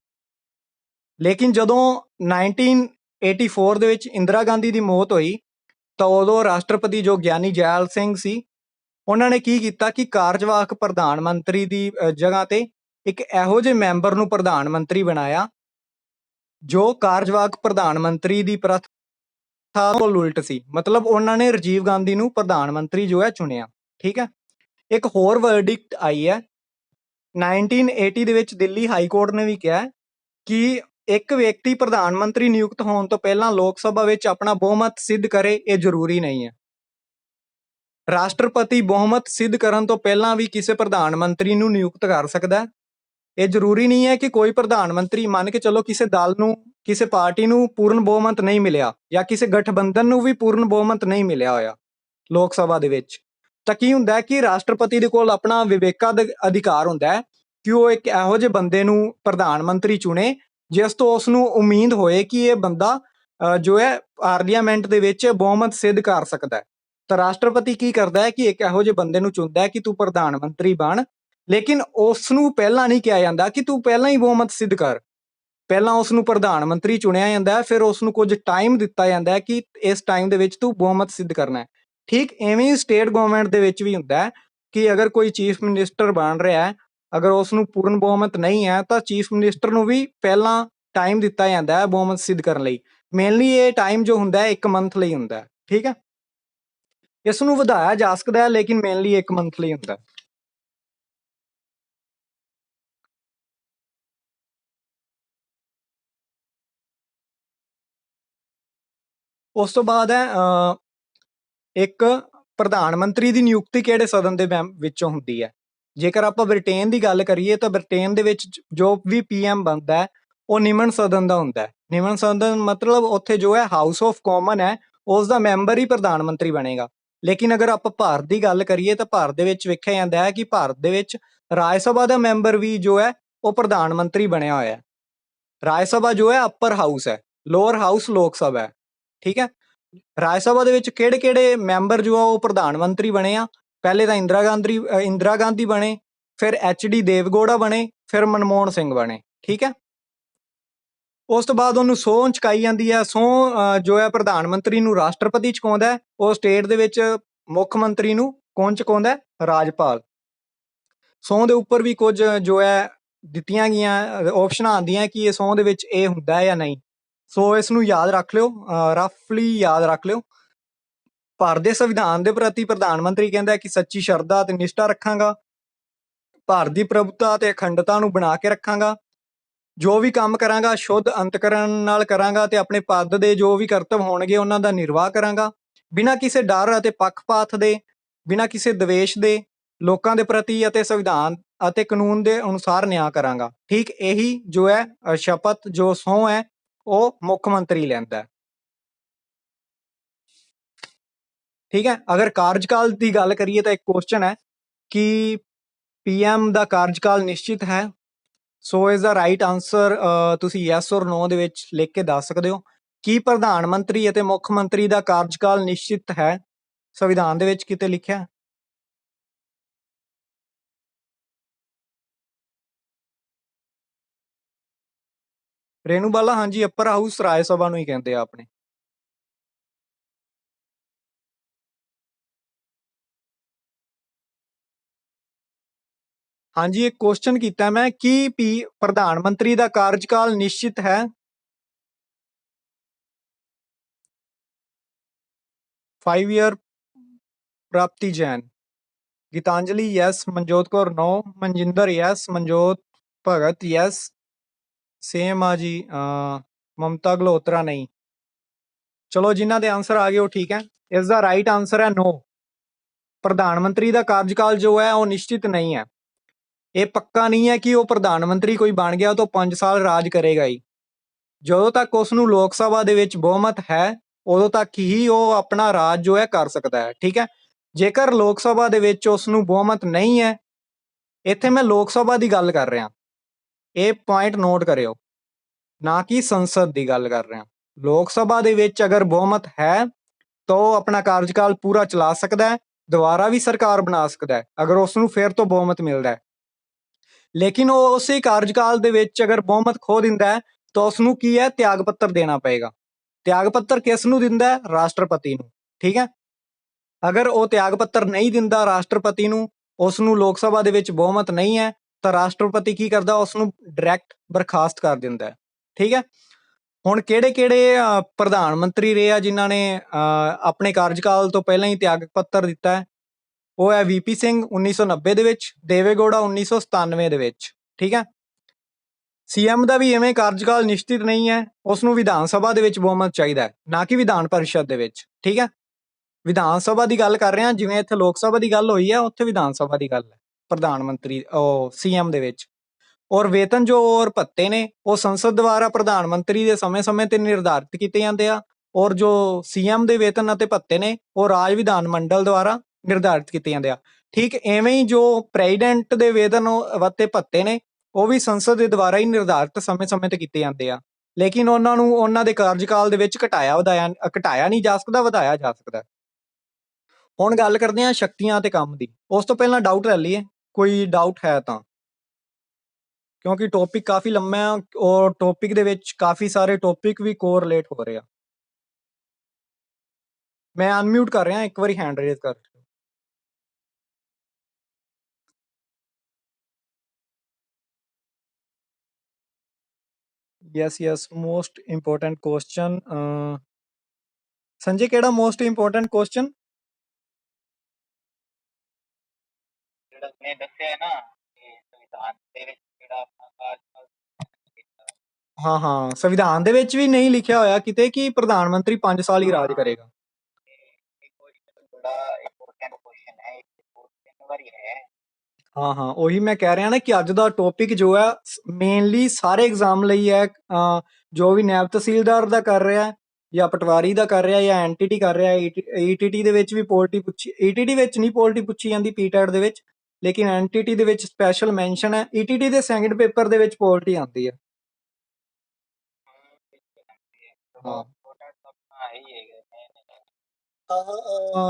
ਲੇਕਿਨ ਜਦੋਂ 1984 ਦੇ ਵਿੱਚ ਇੰਦਰਾ ਗਾਂਧੀ ਦੀ ਮੌਤ ਹੋਈ ਤਾਂ ਉਦੋਂ ਰਾਸ਼ਟਰਪਤੀ ਜੋ ਗਿਆਨੀ ਜੈਲ ਸਿੰਘ ਸੀ ਉਹਨਾਂ ਨੇ ਕੀ ਕੀਤਾ ਕਿ ਕਾਰਜਵਾਹਕ ਪ੍ਰਧਾਨ ਮੰਤਰੀ ਦੀ ਜਗ੍ਹਾ ਤੇ ਇੱਕ ਇਹੋ ਜਿਹੇ ਮੈਂਬਰ ਨੂੰ ਪ੍ਰਧਾਨ ਮੰਤਰੀ ਬਣਾਇਆ ਜੋ ਕਾਰਜਵਾਹਕ ਪ੍ਰਧਾਨ ਮੰਤਰੀ ਦੀ ਪ੍ਰਥਾ ਤੋਂ ਉਲਟ ਸੀ। ਮਤਲਬ ਉਹਨਾਂ ਨੇ ਰਾਜੀਵ ਗਾਂਧੀ ਨੂੰ ਪ੍ਰਧਾਨ ਮੰਤਰੀ ਜੋ ਹੈ ਚੁਣਿਆ। ਠੀਕ ਹੈ। ਇੱਕ ਹੋਰ ਵਰਡਿਕਟ ਆਈ ਹੈ 1980 ਦੇ ਵਿੱਚ ਦਿੱਲੀ ਹਾਈ ਕੋਰਟ ਨੇ ਵੀ ਕਿਹਾ ਕਿ ਇੱਕ ਵਿਅਕਤੀ ਪ੍ਰਧਾਨ ਮੰਤਰੀ ਨਿਯੁਕਤ ਹੋਣ ਤੋਂ ਪਹਿਲਾਂ ਲੋਕ ਸਭਾ ਵਿੱਚ ਆਪਣਾ ਬਹੁਮਤ ਸਿੱਧ ਕਰੇ, ਇਹ ਜ਼ਰੂਰੀ ਨਹੀਂ ਹੈ। ਰਾਸ਼ਟਰਪਤੀ ਬਹੁਮਤ ਸਿੱਧ ਕਰਨ ਤੋਂ ਪਹਿਲਾਂ ਵੀ ਕਿਸੇ ਪ੍ਰਧਾਨ ਮੰਤਰੀ ਨੂੰ ਨਿਯੁਕਤ ਕਰ ਸਕਦਾ ਹੈ। ਇਹ ਜ਼ਰੂਰੀ ਨਹੀਂ ਹੈ ਕਿ ਕੋਈ ਪ੍ਰਧਾਨ ਮੰਤਰੀ, ਮੰਨ ਕੇ ਚਲੋ ਕਿਸੇ ਦਲ ਨੂੰ, ਕਿਸੇ ਪਾਰਟੀ ਨੂੰ ਪੂਰਨ ਬਹੁਮਤ ਨਹੀਂ ਮਿਲਿਆ ਜਾਂ ਕਿਸੇ ਗਠਬੰਧਨ ਨੂੰ ਵੀ ਪੂਰਨ ਬਹੁਮਤ ਨਹੀਂ ਮਿਲਿਆ ਹੋਇਆ ਲੋਕ ਸਭਾ ਦੇ ਵਿੱਚ, ਤਾਂ ਕੀ ਹੁੰਦਾ ਹੈ ਕਿ ਰਾਸ਼ਟਰਪਤੀ ਦੇ ਕੋਲ ਆਪਣਾ ਵਿਵੇਕਾਧਿਕਾਰ ਹੁੰਦਾ ਹੈ ਕਿ ਉਹ ਇੱਕ ਇਹੋ ਜਿਹੇ ਬੰਦੇ ਨੂੰ ਪ੍ਰਧਾਨ ਮੰਤਰੀ ਚੁਣੇ ਜਿਸ ਤੋਂ ਉਸ ਨੂੰ ਉਮੀਦ ਹੋਏ ਕਿ ਇਹ ਬੰਦਾ ਜੋ ਹੈ ਪਾਰਲੀਮੈਂਟ ਦੇ ਵਿੱਚ ਬਹੁਮਤ ਸਿੱਧ ਕਰ ਸਕਦਾ ਹੈ। ਤਾਂ ਰਾਸ਼ਟਰਪਤੀ ਕੀ ਕਰਦਾ ਹੈ ਕਿ ਇੱਕ ਇਹੋ ਜਿਹੇ ਬੰਦੇ ਨੂੰ ਚੁਣਦਾ ਹੈ ਕਿ ਤੂੰ ਪ੍ਰਧਾਨ ਮੰਤਰੀ ਬਣ, ਲੇਕਿਨ ਉਸ ਨੂੰ ਪਹਿਲਾਂ ਨਹੀਂ ਕਿਹਾ ਜਾਂਦਾ ਕਿ ਤੂੰ ਪਹਿਲਾਂ ਹੀ ਬਹੁਮਤ ਸਿੱਧ ਕਰ। ਪਹਿਲਾਂ ਉਸ ਨੂੰ ਪ੍ਰਧਾਨ ਮੰਤਰੀ ਚੁਣਿਆ ਜਾਂਦਾ ਹੈ, ਫਿਰ ਉਸ ਨੂੰ ਕੁਝ ਟਾਈਮ ਦਿੱਤਾ ਜਾਂਦਾ ਹੈ ਕਿ ਇਸ ਟਾਈਮ ਦੇ ਵਿੱਚ ਤੂੰ ਬਹੁਮਤ ਸਿੱਧ ਕਰਨਾ ਹੈ। ਠੀਕ ਐਵੇਂ ਹੀ ਸਟੇਟ ਗਵਰਨਮੈਂਟ ਦੇ ਵਿੱਚ ਵੀ ਹੁੰਦਾ ਹੈ ਕਿ ਅਗਰ ਕੋਈ ਚੀਫ ਮਿਨਿਸਟਰ ਬਣ ਰਿਹਾ ਹੈ, ਅਗਰ ਉਸ ਨੂੰ ਪੂਰਨ ਬਹੁਮਤ ਨਹੀਂ ਹੈ ਤਾਂ ਚੀਫ ਮਿਨਿਸਟਰ ਨੂੰ ਵੀ ਪਹਿਲਾਂ ਟਾਈਮ ਦਿੱਤਾ ਜਾਂਦਾ ਹੈ ਬਹੁਮਤ ਸਿੱਧ ਕਰਨ ਲਈ। ਮੇਨਲੀ ਇਹ ਟਾਈਮ ਜੋ ਹੁੰਦਾ ਹੈ 1 ਮੰਥ ਲਈ ਹੁੰਦਾ ਹੈ। ਠੀਕ ਹੈ। ਇਸ ਨੂੰ ਵਧਾਇਆ ਜਾ ਸਕਦਾ ਹੈ ਲੇਕਿਨ ਮੇਨਲੀ 1 ਮੰਥ ਲਈ ਹੁੰਦਾ ਹੈ। ਉਸ ਤੋਂ ਬਾਅਦ ਹੈ ਇੱਕ ਪ੍ਰਧਾਨ ਮੰਤਰੀ ਦੀ ਨਿਯੁਕਤੀ ਕਿਹੜੇ ਸਦਨ ਦੇ ਵਿੱਚੋਂ ਹੁੰਦੀ ਹੈ। ਜੇਕਰ ਆਪਾਂ ਬ੍ਰਿਟੇਨ ਦੀ ਗੱਲ ਕਰੀਏ ਤਾਂ ਬ੍ਰਿਟੇਨ ਦੇ ਵਿੱਚ ਜੋ ਵੀ PM ਬਣਦਾ ਹੈ ਉਹ ਨਿਮਨ ਸਦਨ ਦਾ ਹੁੰਦਾ ਹੈ। ਨਿਮਨ ਸਦਨ ਮਤਲਬ ਉੱਥੇ ਜੋ ਹੈ ਹਾਊਸ ਆਫ ਕਾਮਨ ਹੈ, ਉਸ ਦਾ ਮੈਂਬਰ ਹੀ ਪ੍ਰਧਾਨ ਮੰਤਰੀ ਬਣੇਗਾ। ਲੇਕਿਨ ਅਗਰ ਆਪਾਂ ਭਾਰਤ ਦੀ ਗੱਲ ਕਰੀਏ ਤਾਂ ਭਾਰਤ ਦੇ ਵਿੱਚ ਵੇਖਿਆ ਜਾਂਦਾ ਹੈ ਕਿ ਭਾਰਤ ਦੇ ਵਿੱਚ ਰਾਜ ਸਭਾ ਦਾ ਮੈਂਬਰ ਵੀ ਜੋ ਹੈ ਉਹ ਪ੍ਰਧਾਨ ਮੰਤਰੀ ਬਣਿਆ ਹੋਇਆ ਹੈ। ਰਾਜ ਸਭਾ ਜੋ ਹੈ ਅਪਰ ਹਾਊਸ ਹੈ, ਲੋਅਰ ਹਾਊਸ ਲੋਕ ਸਭਾ ਹੈ। ਠੀਕ ਹੈ। ਰਾਜ ਸਭਾ ਦੇ ਵਿੱਚ ਕਿਹੜੇ ਕਿਹੜੇ ਮੈਂਬਰ ਜੋ ਆ ਉਹ ਪ੍ਰਧਾਨ ਮੰਤਰੀ ਬਣੇ ਆ? ਪਹਿਲੇ ਤਾਂ ਇੰਦਰਾ ਗਾਂਧੀ ਬਣੇ, ਫਿਰ HD ਦੇਵਗੌੜਾ ਬਣੇ, ਫਿਰ ਮਨਮੋਹਨ ਸਿੰਘ ਬਣੇ। ਠੀਕ ਹੈ। ਉਸ ਤੋਂ ਬਾਅਦ ਉਹਨੂੰ ਸਹੁੰ ਚੁਕਾਈ ਜਾਂਦੀ ਹੈ। ਸਹੁੰ ਜੋ ਹੈ ਪ੍ਰਧਾਨ ਮੰਤਰੀ ਨੂੰ ਰਾਸ਼ਟਰਪਤੀ ਚੁਕਾਉਂਦਾ ਹੈ, ਉਹ ਸਟੇਟ ਦੇ ਵਿੱਚ ਮੁੱਖ ਮੰਤਰੀ ਨੂੰ ਕੌਣ ਚੁਕਾਉਂਦਾ? ਰਾਜਪਾਲ। ਸਹੁੰ ਦੇ ਉੱਪਰ ਵੀ ਕੁਝ ਜੋ ਹੈ ਦਿੱਤੀਆਂ ਗਈਆਂ ਆਪਸ਼ਨਾਂ ਆਉਂਦੀਆਂ ਕਿ ਇਹ ਸਹੁੰ ਦੇ ਵਿੱਚ ਇਹ ਹੁੰਦਾ ਹੈ ਜਾਂ ਨਹੀਂ। ਸੋ ਇਸ ਨੂੰ ਯਾਦ ਰੱਖ ਲਿਓ, ਰਫਲੀ ਯਾਦ ਰੱਖ ਲਿਓ। ਭਾਰਤ ਦੇ ਸੰਵਿਧਾਨ ਦੇ ਪ੍ਰਤੀ ਪ੍ਰਧਾਨ ਮੰਤਰੀ ਕਹਿੰਦਾ ਕਿ ਸੱਚੀ ਸ਼ਰਧਾ ਤੇ ਨਿਸ਼ਠਾ ਰੱਖਾਂਗਾ, ਭਾਰਤ ਦੀ ਪ੍ਰਭੂਤਾ ਤੇ ਅਖੰਡਤਾ ਨੂੰ ਬਣਾ ਕੇ ਰੱਖਾਂਗਾ, ਜੋ ਵੀ ਕੰਮ ਕਰਾਂਗਾ ਸ਼ੁੱਧ ਅੰਤਕਰਨ ਨਾਲ ਕਰਾਂਗਾ ਤੇ ਆਪਣੇ ਪਦ ਦੇ ਜੋ ਵੀ ਕਰਤੱਵ ਹੋਣਗੇ ਉਹਨਾਂ ਦਾ ਨਿਰਵਾਹ ਕਰਾਂਗਾ, ਬਿਨਾਂ ਕਿਸੇ ਡਰ ਅਤੇ ਪੱਖਪਾਤ ਦੇ, ਬਿਨਾਂ ਕਿਸੇ ਦਵੇਸ਼ ਦੇ, ਲੋਕਾਂ ਦੇ ਪ੍ਰਤੀ ਅਤੇ ਸੰਵਿਧਾਨ ਅਤੇ ਕਾਨੂੰਨ ਦੇ ਅਨੁਸਾਰ ਨਿਆਂ ਕਰਾਂਗਾ। ਠੀਕ ਇਹੀ ਜੋ ਹੈ ਸ਼ਪਥ ਜੋ ਸਹੁੰ ਹੈ ਉਹ ਮੁੱਖ ਮੰਤਰੀ ਲੈਂਦਾ ਹੈ। ਠੀਕ ਹੈ। ਅਗਰ ਕਾਰਜਕਾਲ ਦੀ ਗੱਲ ਕਰੀਏ ਤਾਂ ਇੱਕ ਕੁਐਸਚਨ ਹੈ ਕਿ PM ਦਾ ਕਾਰਜਕਾਲ ਨਿਸ਼ਚਿਤ ਹੈ। ਸੋ ਇਸ ਦਾ ਰਾਈਟ ਆਨਸਰ ਤੁਸੀਂ ਯੈਸ ਔਰ ਨੋ ਦੇ ਵਿੱਚ ਲਿਖ ਕੇ ਦੱਸ ਸਕਦੇ ਹੋ। ਕੀ ਪ੍ਰਧਾਨ ਮੰਤਰੀ ਅਤੇ ਮੁੱਖ ਮੰਤਰੀ ਦਾ ਕਾਰਜਕਾਲ ਨਿਸ਼ਚਿਤ ਹੈ? ਸੰਵਿਧਾਨ ਦੇ ਵਿੱਚ ਕਿਤੇ ਲਿਖਿਆ ਹੈ? ਰੇਨੂ ਬਾਲਾ, ਹਾਂਜੀ, ਅਪਰ ਹਾਊਸ ਰਾਜ ਸਭਾ ਨੂੰ ਹੀ ਕਹਿੰਦੇ ਆ ਆਪਣੇ। ਹਾਂਜੀ, ਇੱਕ ਕੁਐਸਚਨ ਕੀਤਾ ਮੈਂ ਕੀ ਪ੍ਰਧਾਨ ਮੰਤਰੀ ਦਾ ਕਾਰਜਕਾਲ ਨਿਸ਼ਚਿਤ ਹੈ? 5 ਈਅਰ। ਪ੍ਰਾਪਤੀ ਜੈਨ। ਗੀਤਾਂਜਲੀ ਯੈਸ, ਮਨਜੋਤ ਕੌਰ ਨੋ, ਮਨਜਿੰਦਰ ਯੈਸ, ਮਨਜੋਤ ਭਗਤ ਯੈਸ, ਸੇਮ ਆ ਜੀ। ਮਮਤਾ ਗਲੋਤਰਾ ਨਹੀਂ। ਚਲੋ ਜਿਨ੍ਹਾਂ ਦੇ ਆਨਸਰ ਆ ਗਏ ਉਹ ਠੀਕ ਹੈ। ਇਸ ਦਾ ਰਾਈਟ ਆਨਸਰ ਹੈ ਨੋ। ਪ੍ਰਧਾਨ ਮੰਤਰੀ ਦਾ ਕਾਰਜਕਾਲ ਜੋ ਹੈ ਉਹ ਨਿਸ਼ਚਿਤ ਨਹੀਂ ਹੈ। ਇਹ ਪੱਕਾ ਨਹੀਂ ਹੈ ਕਿ ਉਹ ਪ੍ਰਧਾਨ ਮੰਤਰੀ ਕੋਈ ਬਣ ਗਿਆ ਤਾਂ 5 ਸਾਲ ਰਾਜ ਕਰੇਗਾ ਹੀ। ਜਦੋਂ ਤੱਕ ਉਸ ਨੂੰ ਲੋਕ ਸਭਾ ਦੇ ਵਿੱਚ ਬਹੁਮਤ ਹੈ ਉਦੋਂ ਤੱਕ ਹੀ ਉਹ ਆਪਣਾ ਰਾਜ ਜੋ ਹੈ ਕਰ ਸਕਦਾ ਹੈ। ਠੀਕ ਹੈ। ਜੇਕਰ ਲੋਕ ਸਭਾ ਦੇ ਵਿੱਚ ਉਸ ਨੂੰ ਬਹੁਮਤ ਨਹੀਂ ਹੈ, ਇੱਥੇ ਮੈਂ ਲੋਕ ਸਭਾ ਦੀ ਗੱਲ ਕਰ ਰਿਹਾ, ਇਹ ਪੁਆਇੰਟ ਨੋਟ ਕਰਿਓ, ਨਾ ਕਿ ਸੰਸਦ ਦੀ ਗੱਲ ਕਰ ਰਿਹਾ। ਲੋਕ ਸਭਾ ਦੇ ਵਿੱਚ ਅਗਰ ਬਹੁਮਤ ਹੈ ਤਾਂ ਉਹ ਆਪਣਾ ਕਾਰਜਕਾਲ ਪੂਰਾ ਚਲਾ ਸਕਦਾ ਹੈ, ਦੁਬਾਰਾ ਵੀ ਸਰਕਾਰ ਬਣਾ ਸਕਦਾ ਹੈ ਅਗਰ ਉਸ ਨੂੰ ਫਿਰ ਤੋਂ ਬਹੁਮਤ ਮਿਲਦਾ ਹੈ। ਲੇਕਿਨ ਉਹ ਉਸੇ ਕਾਰਜਕਾਲ ਦੇ ਵਿੱਚ ਅਗਰ ਬਹੁਮਤ ਖੋ ਦਿੰਦਾ ਹੈ ਤਾਂ ਉਸ ਨੂੰ ਕੀ ਹੈ, ਤਿਆਗ ਪੱਤਰ ਦੇਣਾ ਪਏਗਾ। ਤਿਆਗ ਪੱਤਰ ਕਿਸ ਨੂੰ ਦਿੰਦਾ ਹੈ? ਰਾਸ਼ਟਰਪਤੀ ਨੂੰ। ਠੀਕ ਹੈ। ਅਗਰ ਉਹ ਤਿਆਗ ਪੱਤਰ ਨਹੀਂ ਦਿੰਦਾ ਰਾਸ਼ਟਰਪਤੀ ਨੂੰ, ਉਸ ਨੂੰ ਲੋਕ ਸਭਾ ਦੇ ਵਿੱਚ ਬਹੁਮਤ ਨਹੀਂ ਹੈ, ਤਾਂ ਰਾਸ਼ਟਰਪਤੀ ਕੀ ਕਰਦਾ, ਉਸ ਨੂੰ ਡਾਇਰੈਕਟ ਬਰਖਾਸਤ ਕਰ ਦਿੰਦਾ ਹੈ। ਠੀਕ ਹੈ। ਹੁਣ ਕਿਹੜੇ ਕਿਹੜੇ ਪ੍ਰਧਾਨ ਮੰਤਰੀ ਰਹੇ ਆ ਜਿਨ੍ਹਾਂ ਨੇ ਆਪਣੇ ਕਾਰਜਕਾਲ ਤੋਂ ਪਹਿਲਾਂ ਹੀ ਤਿਆਗ ਪੱਤਰ ਦਿੱਤਾ ਹੈ? ਉਹ ਹੈ ਵੀਪੀ ਸਿੰਘ 1990 ਦੇ ਵਿੱਚ, ਦੇਵੇ ਗੌੜਾ 1997 ਦੇ ਵਿੱਚ। ਠੀਕ ਹੈ। ਸੀਐਮ ਦਾ ਵੀ ਐਵੇਂ ਕਾਰਜਕਾਲ ਨਿਸ਼ਚਿਤ ਨਹੀਂ ਹੈ, ਉਸ ਨੂੰ ਵਿਧਾਨ ਸਭਾ ਦੇ ਵਿੱਚ ਬਹੁਮਤ ਚਾਹੀਦਾ ਹੈ, ਨਾ ਕਿ ਵਿਧਾਨ ਪਰਿਸ਼ਦ ਦੇ ਵਿੱਚ। ਠੀਕ ਹੈ। ਵਿਧਾਨ ਸਭਾ ਦੀ ਗੱਲ ਕਰ ਰਹੇ ਹਾਂ, ਜਿਵੇਂ ਇੱਥੇ ਲੋਕ ਸਭਾ ਦੀ ਗੱਲ ਹੋਈ ਹੈ, ਉੱਥੇ ਵਿਧਾਨ ਸਭਾ ਦੀ ਗੱਲ ਹੈ ਪ੍ਰਧਾਨ ਮੰਤਰੀ ਸੀਐਮ ਦੇ ਵਿੱਚ। ਔਰ ਵੇਤਨ ਜੋ ਔਰ ਭੱਤੇ ਨੇ ਉਹ ਸੰਸਦ ਦੁਆਰਾ ਪ੍ਰਧਾਨ ਮੰਤਰੀ ਦੇ ਸਮੇਂ-ਸਮੇਂ ਤੇ ਨਿਰਧਾਰਿਤ ਕੀਤੇ ਜਾਂਦੇ ਆ, ਔਰ ਜੋ ਸੀਐਮ ਦੇ ਵੇਤਨ ਅਤੇ ਭੱਤੇ ਨੇ ਉਹ ਰਾਜ ਵਿਧਾਨ ਮੰਡਲ ਦੁਆਰਾ ਨਿਰਧਾਰਿਤ ਕੀਤੇ ਜਾਂਦੇ ਆ। ਠੀਕ ਐਵੇਂ ਹੀ ਜੋ ਪ੍ਰੈਜ਼ੀਡੈਂਟ ਦੇ ਵੇਤਨ ਅਤੇ ਭੱਤੇ ਨੇ ਉਹ ਵੀ ਸੰਸਦ ਦੇ ਦੁਆਰਾ ਹੀ ਨਿਰਧਾਰਿਤ ਸਮੇਂ-ਸਮੇਂ ਤੇ ਕੀਤੇ ਜਾਂਦੇ ਆ, ਲੇਕਿਨ ਉਹਨਾਂ ਨੂੰ ਉਹਨਾਂ ਦੇ ਕਾਰਜਕਾਲ ਦੇ ਵਿੱਚ ਘਟਾਇਆ ਨਹੀਂ ਜਾ ਸਕਦਾ, ਵਧਾਇਆ ਜਾ ਸਕਦਾ। ਹੁਣ ਗੱਲ ਕਰਦੇ ਹਾਂ ਸ਼ਕਤੀਆਂ ਤੇ ਕੰਮ ਦੀ। ਉਸ ਤੋਂ ਪਹਿਲਾਂ ਡਾਊਟ ਲੈ ਲਈਏ, ਕੋਈ ਡਾਊਟ ਹੈ ਤਾਂ, ਕਿਉਂਕਿ ਟੌਪਿਕ ਕਾਫੀ ਲੰਮਾ ਹੈ ਔਰ ਟੌਪਿਕ ਦੇ ਵਿੱਚ ਕਾਫੀ ਸਾਰੇ ਟੌਪਿਕ ਵੀ ਕੋਰਿਲੇਟ ਹੋ ਰਹੇ ਆ। ਮੈਂ ਅਨਮਿਊਟ ਕਰ ਰਿਹਾ, ਇੱਕ ਵਾਰੀ ਹੈਂਡ ਰੇਜ਼ ਕਰ। Yes most important question. Sanjay ਕਿਹੜਾ ਮੋਸਟ ਇੰਪੋਰਟੈਂਟ ਕੁਐਸਚਨ? ਜਿਹੜਾ ਤੁਸੀਂ ਦੱਸਿਆ ਹੈ ਨਾ ਕਿ ਸੰਵਿਧਾਨ ਦੇ ਵਿੱਚ ਜਿਹੜਾ ਆਪਣਾ ਕਾਰਜਕਾਲ, ਹਾਂ ਸੰਵਿਧਾਨ ਦੇ ਵਿੱਚ ਵੀ ਨਹੀਂ ਲਿਖਿਆ ਹੋਇਆ ਕਿਤੇ ਕਿ ਪ੍ਰਧਾਨ ਮੰਤਰੀ 5 ਸਾਲ ਹੀ ਰਾਜ ਕਰੇਗਾ। ਹਾਂ ਉਹੀ ਮੈਂ ਕਹਿ ਰਿਹਾ ਨਾ ਕਿ ਅੱਜ ਦਾ ਟੌਪਿਕ ਜੋ ਹੈ ਮੇਨਲੀ ਸਾਰੇ ਐਗਜ਼ਾਮ ਲਈ ਹੈ। ਜੋ ਵੀ ਨਾਇਬ ਤਹਿਸੀਲਦਾਰ ਦਾ ਕਰ ਰਿਹਾ ਜਾਂ ਪਟਵਾਰੀ ਦਾ ਕਰ ਰਿਹਾ ਜਾਂ ਐਨਟੀਟੀ ਕਰ ਰਿਹਾ, ਈਟੀਟੀ ਦੇ ਵਿੱਚ ਵੀ ਪੋਲਿਟੀ ਪੁੱਛੀ, ਈਟੀਟੀ ਵਿੱਚ ਨਹੀਂ ਪੋਲਿਟੀ ਪੁੱਛੀ ਜਾਂਦੀ ਪੀਟੈਟ ਦੇ ਵਿੱਚ, ਲੇਕਿਨ ਐਨਟੀਟੀ ਦੇ ਵਿੱਚ ਸਪੈਸ਼ਲ ਮੈਂਸ਼ਨ ਹੈ। ਈਟੀਟੀ ਦੇ ਸੈਕਿੰਡ ਪੇਪਰ ਦੇ ਵਿੱਚ ਪੋਲਿਟੀ ਆਉਂਦੀ ਹੈ।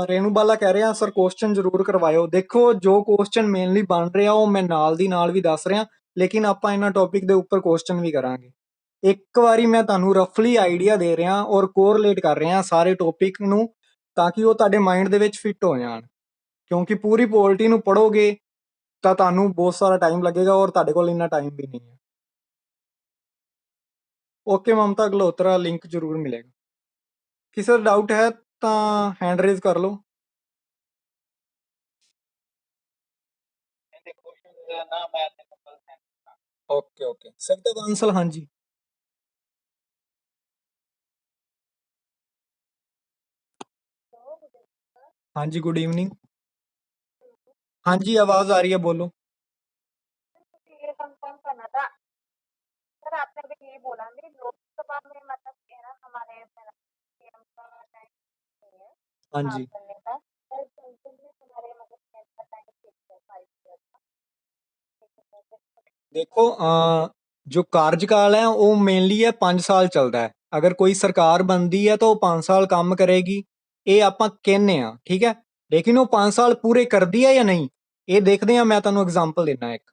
ਰੇਨੂ ਬਾਲਾ ਕਹਿ ਰਿਹਾ ਸਰ ਕੁਐਸਚਨ ਜ਼ਰੂਰ ਕਰਵਾਇਓ। ਦੇਖੋ ਜੋ ਕੁਐਸਚਨ ਮੇਨਲੀ ਬਣ ਰਿਹਾ ਉਹ ਮੈਂ ਨਾਲ ਦੀ ਨਾਲ ਵੀ ਦੱਸ ਰਿਹਾ, ਲੇਕਿਨ ਆਪਾਂ ਇਹਨਾਂ ਟੌਪਿਕ ਦੇ ਉੱਪਰ ਕੁਐਸਚਨ ਵੀ ਕਰਾਂਗੇ। ਇੱਕ ਵਾਰੀ ਮੈਂ ਤੁਹਾਨੂੰ ਰਫਲੀ ਆਈਡੀਆ ਦੇ ਰਿਹਾ ਔਰ ਕੋਰਿਲੇਟ ਕਰ ਰਿਹਾ ਸਾਰੇ ਟੌਪਿਕ ਨੂੰ, ਤਾਂ ਕਿ ਉਹ ਤੁਹਾਡੇ ਮਾਈਂਡ ਦੇ ਵਿੱਚ ਫਿੱਟ ਹੋ ਜਾਣ, ਕਿਉਂਕਿ ਪੂਰੀ ਪੋਲਿਟੀ ਨੂੰ ਪੜ੍ਹੋਗੇ ਤਾਂ ਤੁਹਾਨੂੰ ਬਹੁਤ ਸਾਰਾ ਟਾਈਮ ਲੱਗੇਗਾ ਔਰ ਤੁਹਾਡੇ ਕੋਲ ਇੰਨਾ ਟਾਈਮ ਵੀ ਨਹੀਂ ਹੈ। ਓਕੇ ਮਮਤਾ ਅਗਲੋਤਰਾ, ਲਿੰਕ ਜ਼ਰੂਰ ਮਿਲੇਗਾ। ਕਿਸੇ ਦਾ ਡਾਊਟ ਹੈ ਤਾਂ ਹੈਂਡ ਰੇਜ਼ ਕਰ ਲਓ। ਓਕੇ ਸਵਿਤਾ ਬਾਂਸਲ, ਹਾਂਜੀ ਹਾਂਜੀ ਗੁੱਡ ਈਵਨਿੰਗ। ਹਾਂਜੀ आवाज आ रही है, बोलो। ये कंफर्म करना था सर, आपने अभी ये बोला मेरी लोकसभा में मतलब है ना हमारे सीएम का टाइम नहीं है हाँ जी करने का, पर संसद में हमारे मतलब CM का टाइम फिक्स है 5 ईयर का। देखो जो कार्यकाल है वो मेनली है 5 साल चलता है। अगर कोई सरकार बनती है तो 5 साल काम करेगी, ये ਆਪਾਂ ਕਹਿੰਦੇ ਆ, ਠੀਕ ਹੈ। ਲੇਕਿਨ ਉਹ 5 ਸਾਲ ਪੂਰੇ ਕਰਦੀ ਹੈ ਜਾਂ ਨਹੀਂ, ਇਹ ਦੇਖਦੇ ਆ। ਮੈਂ ਤੁਹਾਨੂੰ ਐਗਜ਼ਾਮਪਲ ਦਿੰਦਾ ਇੱਕ।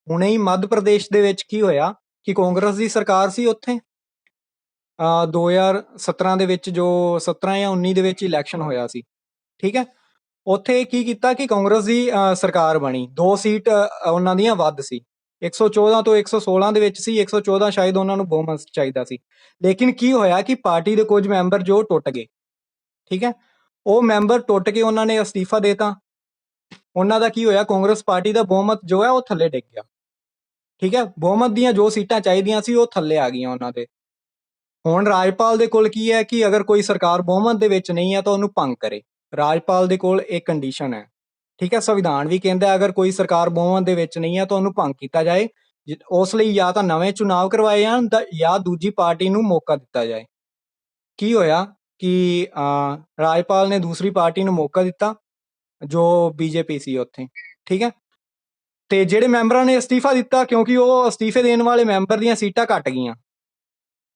ਹੁਣੇ ਹੀ ਮੱਧ ਪ੍ਰਦੇਸ਼ ਦੇ ਵਿੱਚ ਕੀ ਹੋਇਆ ਕਿ ਕਾਂਗਰਸ ਦੀ ਸਰਕਾਰ ਸੀ ਉੱਥੇ 2017 ਦੇ ਵਿੱਚ, ਜੋ 17 ਜਾਂ 19 ਦੇ ਵਿੱਚ ਇਲੈਕਸ਼ਨ ਹੋਇਆ ਸੀ, ਠੀਕ ਹੈ। ਉੱਥੇ ਕੀ ਕੀਤਾ ਕਿ ਕਾਂਗਰਸ ਦੀ ਸਰਕਾਰ ਬਣੀ, 2 ਸੀਟ ਉਹਨਾਂ ਦੀਆਂ ਵੱਧ ਸੀ, 114 ਤੋਂ 116 ਦੇ ਵਿੱਚ ਸੀ, 114 ਸ਼ਾਇਦ ਉਹਨਾਂ ਨੂੰ ਬਹੁਮਤ ਚਾਹੀਦਾ ਸੀ। ਲੇਕਿਨ ਕੀ ਹੋਇਆ ਕਿ ਪਾਰਟੀ ਦੇ ਕੁਝ ਮੈਂਬਰ ਜੋ ਟੁੱਟ ਗਏ, ਠੀਕ ਹੈ। ਉਹ ਮੈਂਬਰ ਟੁੱਟ ਕੇ ਉਹਨਾਂ ਨੇ ਅਸਤੀਫਾ ਦੇਤਾ। ਉਹਨਾਂ ਦਾ ਕੀ ਹੋਇਆ, ਕਾਂਗਰਸ ਪਾਰਟੀ ਦਾ ਬਹੁਮਤ ਜੋ ਹੈ ਉਹ ਥੱਲੇ ਡਿੱਗ ਗਿਆ, ਠੀਕ ਹੈ। ਬਹੁਮਤ ਦੀਆਂ ਜੋ ਸੀਟਾਂ ਚਾਹੀਦੀਆਂ ਸੀ ਉਹ ਥੱਲੇ ਆ ਗਈਆਂ ਉਹਨਾਂ ਦੇ। ਹੁਣ ਰਾਜਪਾਲ ਦੇ ਕੋਲ ਕੀ ਹੈ ਕਿ ਅਗਰ ਕੋਈ ਸਰਕਾਰ ਬਹੁਮਤ ਦੇ ਵਿੱਚ ਨਹੀਂ ਹੈ ਤਾਂ ਉਹਨੂੰ ਭੰਗ ਕਰੇ। ਰਾਜਪਾਲ ਦੇ ਕੋਲ ਇੱਕ ਕੰਡੀਸ਼ਨ ਹੈ, ਠੀਕ ਹੈ। ਸੰਵਿਧਾਨ ਵੀ ਕਹਿੰਦਾ ਅਗਰ ਕੋਈ ਸਰਕਾਰ ਬਹੁਮਤ ਦੇ ਵਿੱਚ ਨਹੀਂ ਹੈ ਤਾਂ ਉਹਨੂੰ ਭੰਗ ਕੀਤਾ ਜਾਏ। ਉਸ ਲਈ ਜਾਂ ਤਾਂ ਨਵੇਂ ਚੁਣਾਵ ਕਰਵਾਏ ਜਾਣ ਜਾਂ ਦੂਜੀ ਪਾਰਟੀ ਨੂੰ ਮੌਕਾ ਦਿੱਤਾ ਜਾਏ। ਕੀ ਹੋਇਆ ਕਿ ਰਾਜਪਾਲ ਨੇ ਦੂਸਰੀ ਪਾਰਟੀ ਨੂੰ ਮੌਕਾ ਦਿੱਤਾ ਜੋ ਬੀਜੇਪੀ ਸੀ ਉੱਥੇ, ਠੀਕ ਹੈ। ਤੇ ਜਿਹੜੇ ਮੈਂਬਰਾਂ ਨੇ ਅਸਤੀਫਾ ਦਿੱਤਾ, ਕਿਉਂਕਿ ਉਹ ਅਸਤੀਫੇ ਦੇਣ ਵਾਲੇ ਮੈਂਬਰ ਦੀਆਂ ਸੀਟਾਂ ਘਟ ਗਈਆਂ,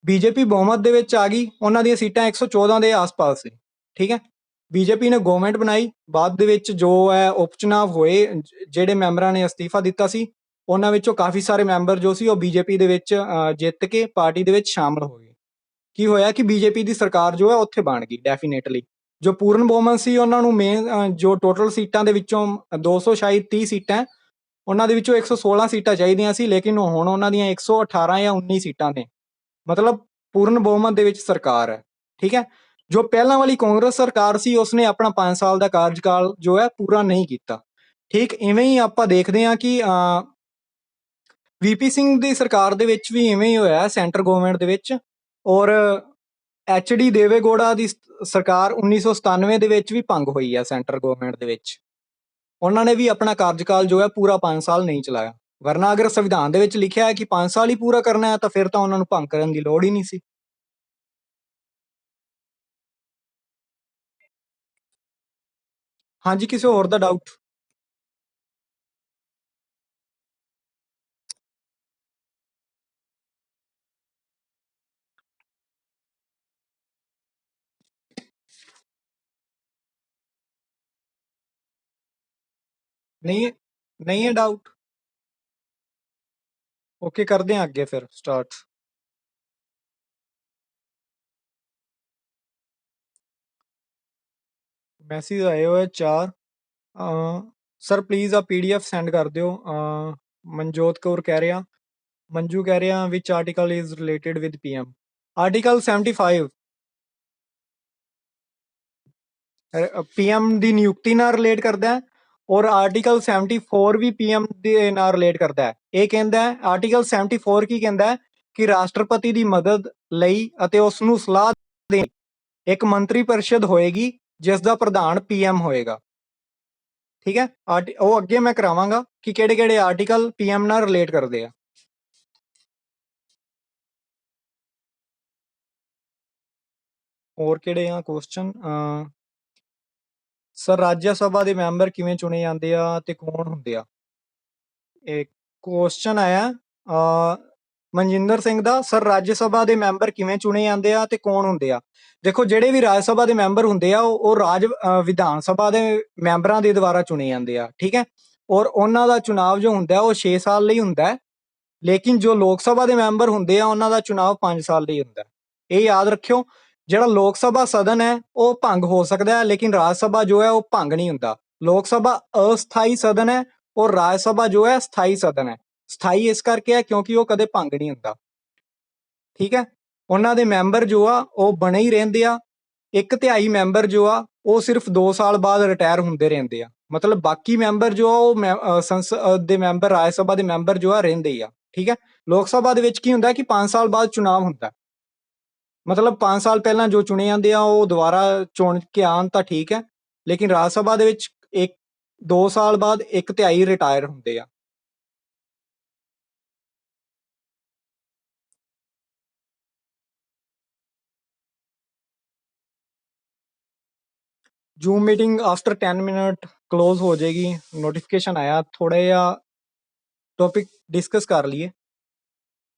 ਬੀਜੇਪੀ ਬਹੁਮਤ ਦੇ ਵਿੱਚ ਆ ਗਈ, ਉਹਨਾਂ ਦੀਆਂ ਸੀਟਾਂ 114 ਦੇ ਆਸ-ਪਾਸ ਸੀ, ਠੀਕ ਹੈ। ਬੀਜੇਪੀ ਨੇ ਗਵਰਨਮੈਂਟ ਬਣਾਈ, ਬਾਅਦ ਦੇ ਵਿੱਚ ਜੋ ਹੈ ਉਪ ਚੁਣਾਵ ਹੋਏ, ਜਿਹੜੇ ਮੈਂਬਰਾਂ ਨੇ ਅਸਤੀਫਾ ਦਿੱਤਾ ਸੀ ਉਹਨਾਂ ਵਿੱਚੋਂ ਕਾਫੀ ਸਾਰੇ ਮੈਂਬਰ ਜੋ ਸੀ ਉਹ ਬੀਜੇਪੀ ਦੇ ਵਿੱਚ ਜਿੱਤ ਕੇ ਪਾਰਟੀ ਦੇ ਵਿੱਚ ਸ਼ਾਮਲ ਹੋ ਗਏ। ਕੀ ਹੋਇਆ ਕਿ ਬੀਜੇਪੀ ਦੀ ਸਰਕਾਰ ਜੋ ਹੈ ਉੱਥੇ ਬਣ ਗਈ ਡੈਫੀਨੇਟਲੀ। ਜੋ ਪੂਰਨ ਬਹੁਮਤ ਸੀ ਉਹਨਾਂ ਨੂੰ ਮੇਨ ਜੋ ਟੋਟਲ ਸੀਟਾਂ ਦੇ ਵਿੱਚੋਂ 200 ਸ਼ਾਇਦ 30 ਸੀਟਾਂ, ਉਹਨਾਂ ਦੇ ਵਿੱਚੋਂ 116 ਸੀਟਾਂ ਚਾਹੀਦੀਆਂ ਸੀ, ਲੇਕਿਨ ਹੁਣ ਉਹਨਾਂ ਦੀਆਂ 118 ਜਾਂ 19 ਸੀਟਾਂ ਨੇ। ਮਤਲਬ ਪੂਰਨ ਬਹੁਮਤ ਦੇ ਵਿੱਚ ਸਰਕਾਰ ਹੈ। ਠੀਕ ਹੈ। ਜੋ ਪਹਿਲਾਂ ਵਾਲੀ ਕਾਂਗਰਸ ਸਰਕਾਰ ਸੀ ਉਸਨੇ ਆਪਣਾ 5 ਸਾਲ ਦਾ ਕਾਰਜਕਾਲ ਜੋ ਹੈ ਪੂਰਾ ਨਹੀਂ ਕੀਤਾ। ਠੀਕ ਇਵੇਂ ਹੀ ਆਪਾਂ ਦੇਖਦੇ ਹਾਂ ਕਿ ਵੀਪੀ ਸਿੰਘ ਦੀ ਸਰਕਾਰ ਦੇ ਵਿੱਚ ਵੀ ਇਵੇਂ ਹੀ ਹੋਇਆ ਸੈਂਟਰ ਗਵਰਨਮੈਂਟ ਦੇ ਵਿੱਚ। ਔਰ ਐਚ ਡੀ ਦੇਵੇਗੌੜਾ ਦੀ ਸਰਕਾਰ 1997 ਦੇ ਵਿੱਚ ਵੀ ਭੰਗ ਹੋਈ ਹੈ ਸੈਂਟਰ ਗਵਰਨਮੈਂਟ ਦੇ ਵਿੱਚ। ਉਹਨਾਂ ਨੇ ਵੀ ਆਪਣਾ ਕਾਰਜਕਾਲ ਜੋ ਹੈ ਪੂਰਾ 5 ਸਾਲ ਨਹੀਂ ਚਲਾਇਆ। ਵਰਨਾ ਅਗਰ ਸੰਵਿਧਾਨ ਦੇ ਵਿੱਚ ਲਿਖਿਆ ਹੈ ਕਿ 5 ਸਾਲ ਹੀ ਪੂਰਾ ਕਰਨਾ ਹੈ ਤਾਂ ਫਿਰ ਤਾਂ ਉਹਨਾਂ ਨੂੰ ਭੰਗ ਕਰਨ ਦੀ ਲੋੜ ਹੀ ਨਹੀਂ ਸੀ। ਹਾਂਜੀ, ਕਿਸੇ ਹੋਰ ਦਾ ਡਾਊਟ? ਨਹੀਂ ਨਹੀਂ ਹੈ ਡਾਊਟ? ਓਕੇ, ਕਰਦੇ ਹਾਂ ਅੱਗੇ ਫਿਰ ਸਟਾਰਟ। ਮੈਸੇਜ ਆਏ ਹੋਏ 4। ਸਰ ਪਲੀਜ਼ ਆ PDF ਸੈਂਡ ਕਰ ਦਿਓ। ਮਨਜੋਤ ਕੌਰ ਕਹਿ ਰਿਹਾ, ਮੰਜੂ ਕਹਿ ਰਿਹਾ ਵਿਚ article is related with PM। Article 75 PM ਦੀ ਨਿਯੁਕਤੀ ਨਾਲ ਰਿਲੇਟ ਕਰਦਾ ਹੈ, ਔਰ ਆਰਟੀਕਲ 74 ਵੀ PM ਦੇ ਨਾਲ ਰਿਲੇਟ ਕਰਦਾ ਹੈ। ਇਹ ਕਹਿੰਦਾ ਹੈ ਆਰਟੀਕਲ 74 ਕੀ ਕਹਿੰਦਾ ਹੈ ਕਿ ਰਾਸ਼ਟਰਪਤੀ ਦੀ ਮਦਦ ਲਈ ਅਤੇ ਉਸ ਨੂੰ ਸਲਾਹ ਦੇਣ ਇੱਕ ਮੰਤਰੀ ਪਰਿਸ਼ਦ ਹੋਏਗੀ ਜਿਸ ਦਾ ਪ੍ਰਧਾਨ PM ਹੋਏਗਾ। ਠੀਕ ਹੈ। ਉਹ ਅੱਗੇ ਮੈਂ ਕਰਾਵਾਂਗਾ ਕਿ ਕਿਹੜੇ ਕਿਹੜੇ ਆਰਟੀਕਲ PM ਨਾਲ ਰਿਲੇਟ ਕਰਦੇ ਆ। ਹੋਰ ਕਿਹੜੇ ਆ ਕੁਐਸਚਨ? ਸਰ ਰਾਜ ਸਭਾ ਦੇ ਮੈਂਬਰ ਕਿਵੇਂ ਚੁਣੇ ਜਾਂਦੇ ਆ ਤੇ ਕੌਣ ਹੁੰਦੇ ਆ? ਇਹ ਕੁਐਸਚਨ ਆਇਆ ਮਨਜਿੰਦਰ ਸਿੰਘ ਦਾ, ਸਰ ਰਾਜ ਸਭਾ ਦੇ ਮੈਂਬਰ ਕਿਵੇਂ ਚੁਣੇ ਜਾਂਦੇ ਆ ਤੇ ਕੌਣ ਹੁੰਦੇ ਆ? ਦੇਖੋ, ਜਿਹੜੇ ਵੀ ਰਾਜ ਸਭਾ ਦੇ ਮੈਂਬਰ ਹੁੰਦੇ ਆ ਉਹ ਵਿਧਾਨ ਸਭਾ ਦੇ ਮੈਂਬਰਾਂ ਦੇ ਦੁਆਰਾ ਚੁਣੇ ਜਾਂਦੇ ਆ। ਠੀਕ ਹੈ। ਔਰ ਉਹਨਾਂ ਦਾ ਚੁਣਾਵ ਜੋ ਹੁੰਦਾ ਉਹ 6 ਸਾਲ ਲਈ ਹੁੰਦਾ ਹੈ, ਲੇਕਿਨ ਜੋ ਲੋਕ ਸਭਾ ਦੇ ਮੈਂਬਰ ਹੁੰਦੇ ਆ ਉਹਨਾਂ ਦਾ ਚੁਣਾਵ 5 ਸਾਲ ਲਈ ਹੁੰਦਾ। ਇਹ ਯਾਦ ਰੱਖਿਓ। ਜਿਹੜਾ ਲੋਕ ਸਭਾ ਸਦਨ ਹੈ ਉਹ ਭੰਗ ਹੋ ਸਕਦਾ ਹੈ, ਲੇਕਿਨ ਰਾਜ ਸਭਾ ਜੋ ਹੈ ਉਹ ਭੰਗ ਨਹੀਂ ਹੁੰਦਾ। ਲੋਕ ਸਭਾ ਅਸਥਾਈ ਸਦਨ ਹੈ ਔਰ ਰਾਜ ਸਭਾ ਜੋ ਹੈ ਸਥਾਈ ਸਦਨ ਹੈ। ਸਥਾਈ ਇਸ ਕਰਕੇ ਹੈ ਕਿਉਂਕਿ ਉਹ ਕਦੇ ਭੰਗ ਨਹੀਂ ਹੁੰਦਾ। ਠੀਕ ਹੈ। ਉਹਨਾਂ ਦੇ ਮੈਂਬਰ ਜੋ ਆ ਉਹ ਬਣੇ ਹੀ ਰਹਿੰਦੇ ਆ। 1/3 ਮੈਂਬਰ ਜੋ ਆ ਉਹ ਸਿਰਫ 2 ਸਾਲ ਬਾਅਦ ਰਿਟਾਇਰ ਹੁੰਦੇ ਰਹਿੰਦੇ ਆ। ਮਤਲਬ ਬਾਕੀ ਮੈਂਬਰ ਜੋ ਆ ਉਹ ਸੰਸਦ ਦੇ ਮੈਂਬਰ, ਰਾਜ ਸਭਾ ਦੇ ਮੈਂਬਰ ਜੋ ਆ ਰਹਿੰਦੇ ਹੀ ਆ। ਠੀਕ ਹੈ। ਲੋਕ ਸਭਾ ਦੇ ਵਿੱਚ ਕੀ ਹੁੰਦਾ ਕਿ 5 ਸਾਲ ਬਾਅਦ ਚੁਣਾਵ ਹੁੰਦਾ। ਮਤਲਬ 5 ਸਾਲ ਪਹਿਲਾਂ ਜੋ ਚੁਣੇ ਜਾਂਦੇ ਆ ਉਹ ਦੁਬਾਰਾ ਚੁਣ ਕੇ ਆਉਣ ਤਾਂ ਠੀਕ ਹੈ, ਲੇਕਿਨ ਰਾਜ ਸਭਾ ਦੇ ਵਿੱਚ 2 ਸਾਲ ਬਾਅਦ 1/3 ਰਿਟਾਇਰ ਹੁੰਦੇ ਆ। Zoom meeting after 10 minute close ਹੋ ਜਾਏਗੀ। ਨੋਟੀਫਿਕੇਸ਼ਨ ਆਇਆ, ਥੋੜਾ ਜਿਹਾ ਟੌਪਿਕ ਡਿਸਕਸ ਕਰ ਲਈਏ।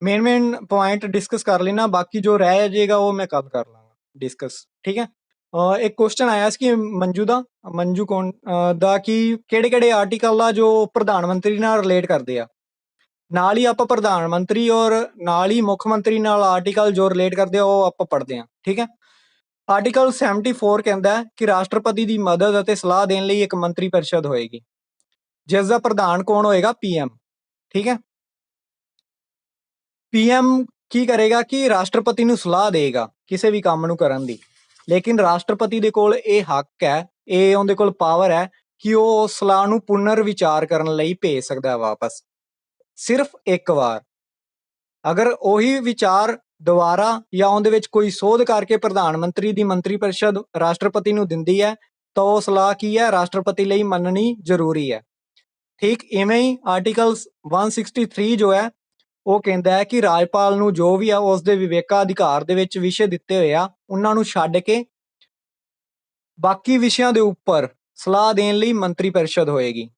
ਮੇਨ ਪੁਆਇੰਟ ਡਿਸਕਸ ਕਰ ਲੈਣਾ, ਬਾਕੀ ਜੋ ਰਹਿ ਜਾਏਗਾ ਉਹ ਮੈਂ ਕੱਲ ਕਰ ਲਾਂਗਾ ਡਿਸਕਸ। ਠੀਕ ਹੈ। ਇੱਕ ਕੁਐਸਚਨ ਆਇਆ ਸੀ ਕਿ ਮੰਜੂ ਕੌਣ ਦਾ ਕਿ ਕਿਹੜੇ ਕਿਹੜੇ ਆਰਟੀਕਲ ਆ ਜੋ ਪ੍ਰਧਾਨ ਮੰਤਰੀ ਨਾਲ ਰਿਲੇਟ ਕਰਦੇ ਆ। ਨਾਲ ਹੀ ਆਪਾਂ ਪ੍ਰਧਾਨ ਮੰਤਰੀ ਔਰ ਨਾਲ ਹੀ ਮੁੱਖ ਮੰਤਰੀ ਨਾਲ ਆਰਟੀਕਲ ਜੋ ਰਿਲੇਟ ਕਰਦੇ ਆ ਉਹ ਆਪਾਂ ਪੜ੍ਹਦੇ ਹਾਂ। ਠੀਕ ਹੈ। ਆਰਟੀਕਲ 74 ਕਹਿੰਦਾ ਹੈ ਕਿ ਰਾਸ਼ਟਰਪਤੀ ਦੀ ਮਦਦ ਅਤੇ ਸਲਾਹ ਦੇਣ ਲਈ ਇੱਕ ਮੰਤਰੀ ਪਰਿਸ਼ਦ ਹੋਏਗੀ ਜਿਸ ਦਾ ਪ੍ਰਧਾਨ ਕੌਣ ਹੋਏਗਾ? PM। ਠੀਕ ਹੈ। PM ਕੀ ਕਰੇਗਾ ਕਿ ਰਾਸ਼ਟਰਪਤੀ ਨੂੰ ਸਲਾਹ ਦੇਗਾ ਕਿਸੇ ਵੀ ਕੰਮ ਨੂੰ ਕਰਨ ਦੀ, ਲੇਕਿਨ ਰਾਸ਼ਟਰਪਤੀ ਦੇ ਕੋਲ ਇਹ ਹੱਕ ਹੈ, ਇਹ ਉਹਦੇ ਕੋਲ ਪਾਵਰ ਹੈ ਕਿ ਉਹ ਉਸ ਸਲਾਹ ਨੂੰ ਪੁਨਰ ਵਿਚਾਰ ਕਰਨ ਲਈ ਭੇਜ ਸਕਦਾ ਹੈ ਵਾਪਸ, ਸਿਰਫ ਇੱਕ ਵਾਰ। ਅਗਰ ਉਹੀ ਵਿਚਾਰ ਦੁਬਾਰਾ ਜਾਂ ਉਹਦੇ ਵਿੱਚ ਕੋਈ ਸੋਧ ਕਰਕੇ ਪ੍ਰਧਾਨ ਮੰਤਰੀ ਦੀ ਮੰਤਰੀ ਪਰਿਸ਼ਦ ਰਾਸ਼ਟਰਪਤੀ ਨੂੰ ਦਿੰਦੀ ਹੈ ਤਾਂ ਉਹ ਸਲਾਹ ਕੀ ਹੈ? ਰਾਸ਼ਟਰਪਤੀ ਲਈ ਮੰਨਣੀ ਜ਼ਰੂਰੀ ਹੈ। ਠੀਕ ਇਵੇਂ ਹੀ ਆਰਟੀਕਲ 163 ਜੋ ਹੈ ਉਹ ਕਹਿੰਦਾ ਹੈ ਕਿ ਰਾਜਪਾਲ ਨੂੰ ਜੋ ਵੀ ਆ ਉਸਦੇ ਵਿਵੇਕਾਧਿਕਾਰ ਦੇ ਵਿੱਚ ਵਿਸ਼ੇ ਦਿੱਤੇ ਹੋਏ ਆ ਉਹਨਾਂ ਨੂੰ ਛੱਡ ਕੇ ਬਾਕੀ ਵਿਸ਼ਿਆਂ ਦੇ ਉੱਪਰ ਸਲਾਹ ਦੇਣ ਲਈ ਮੰਤਰੀ ਪਰਿਸ਼ਦ ਹੋਏਗੀ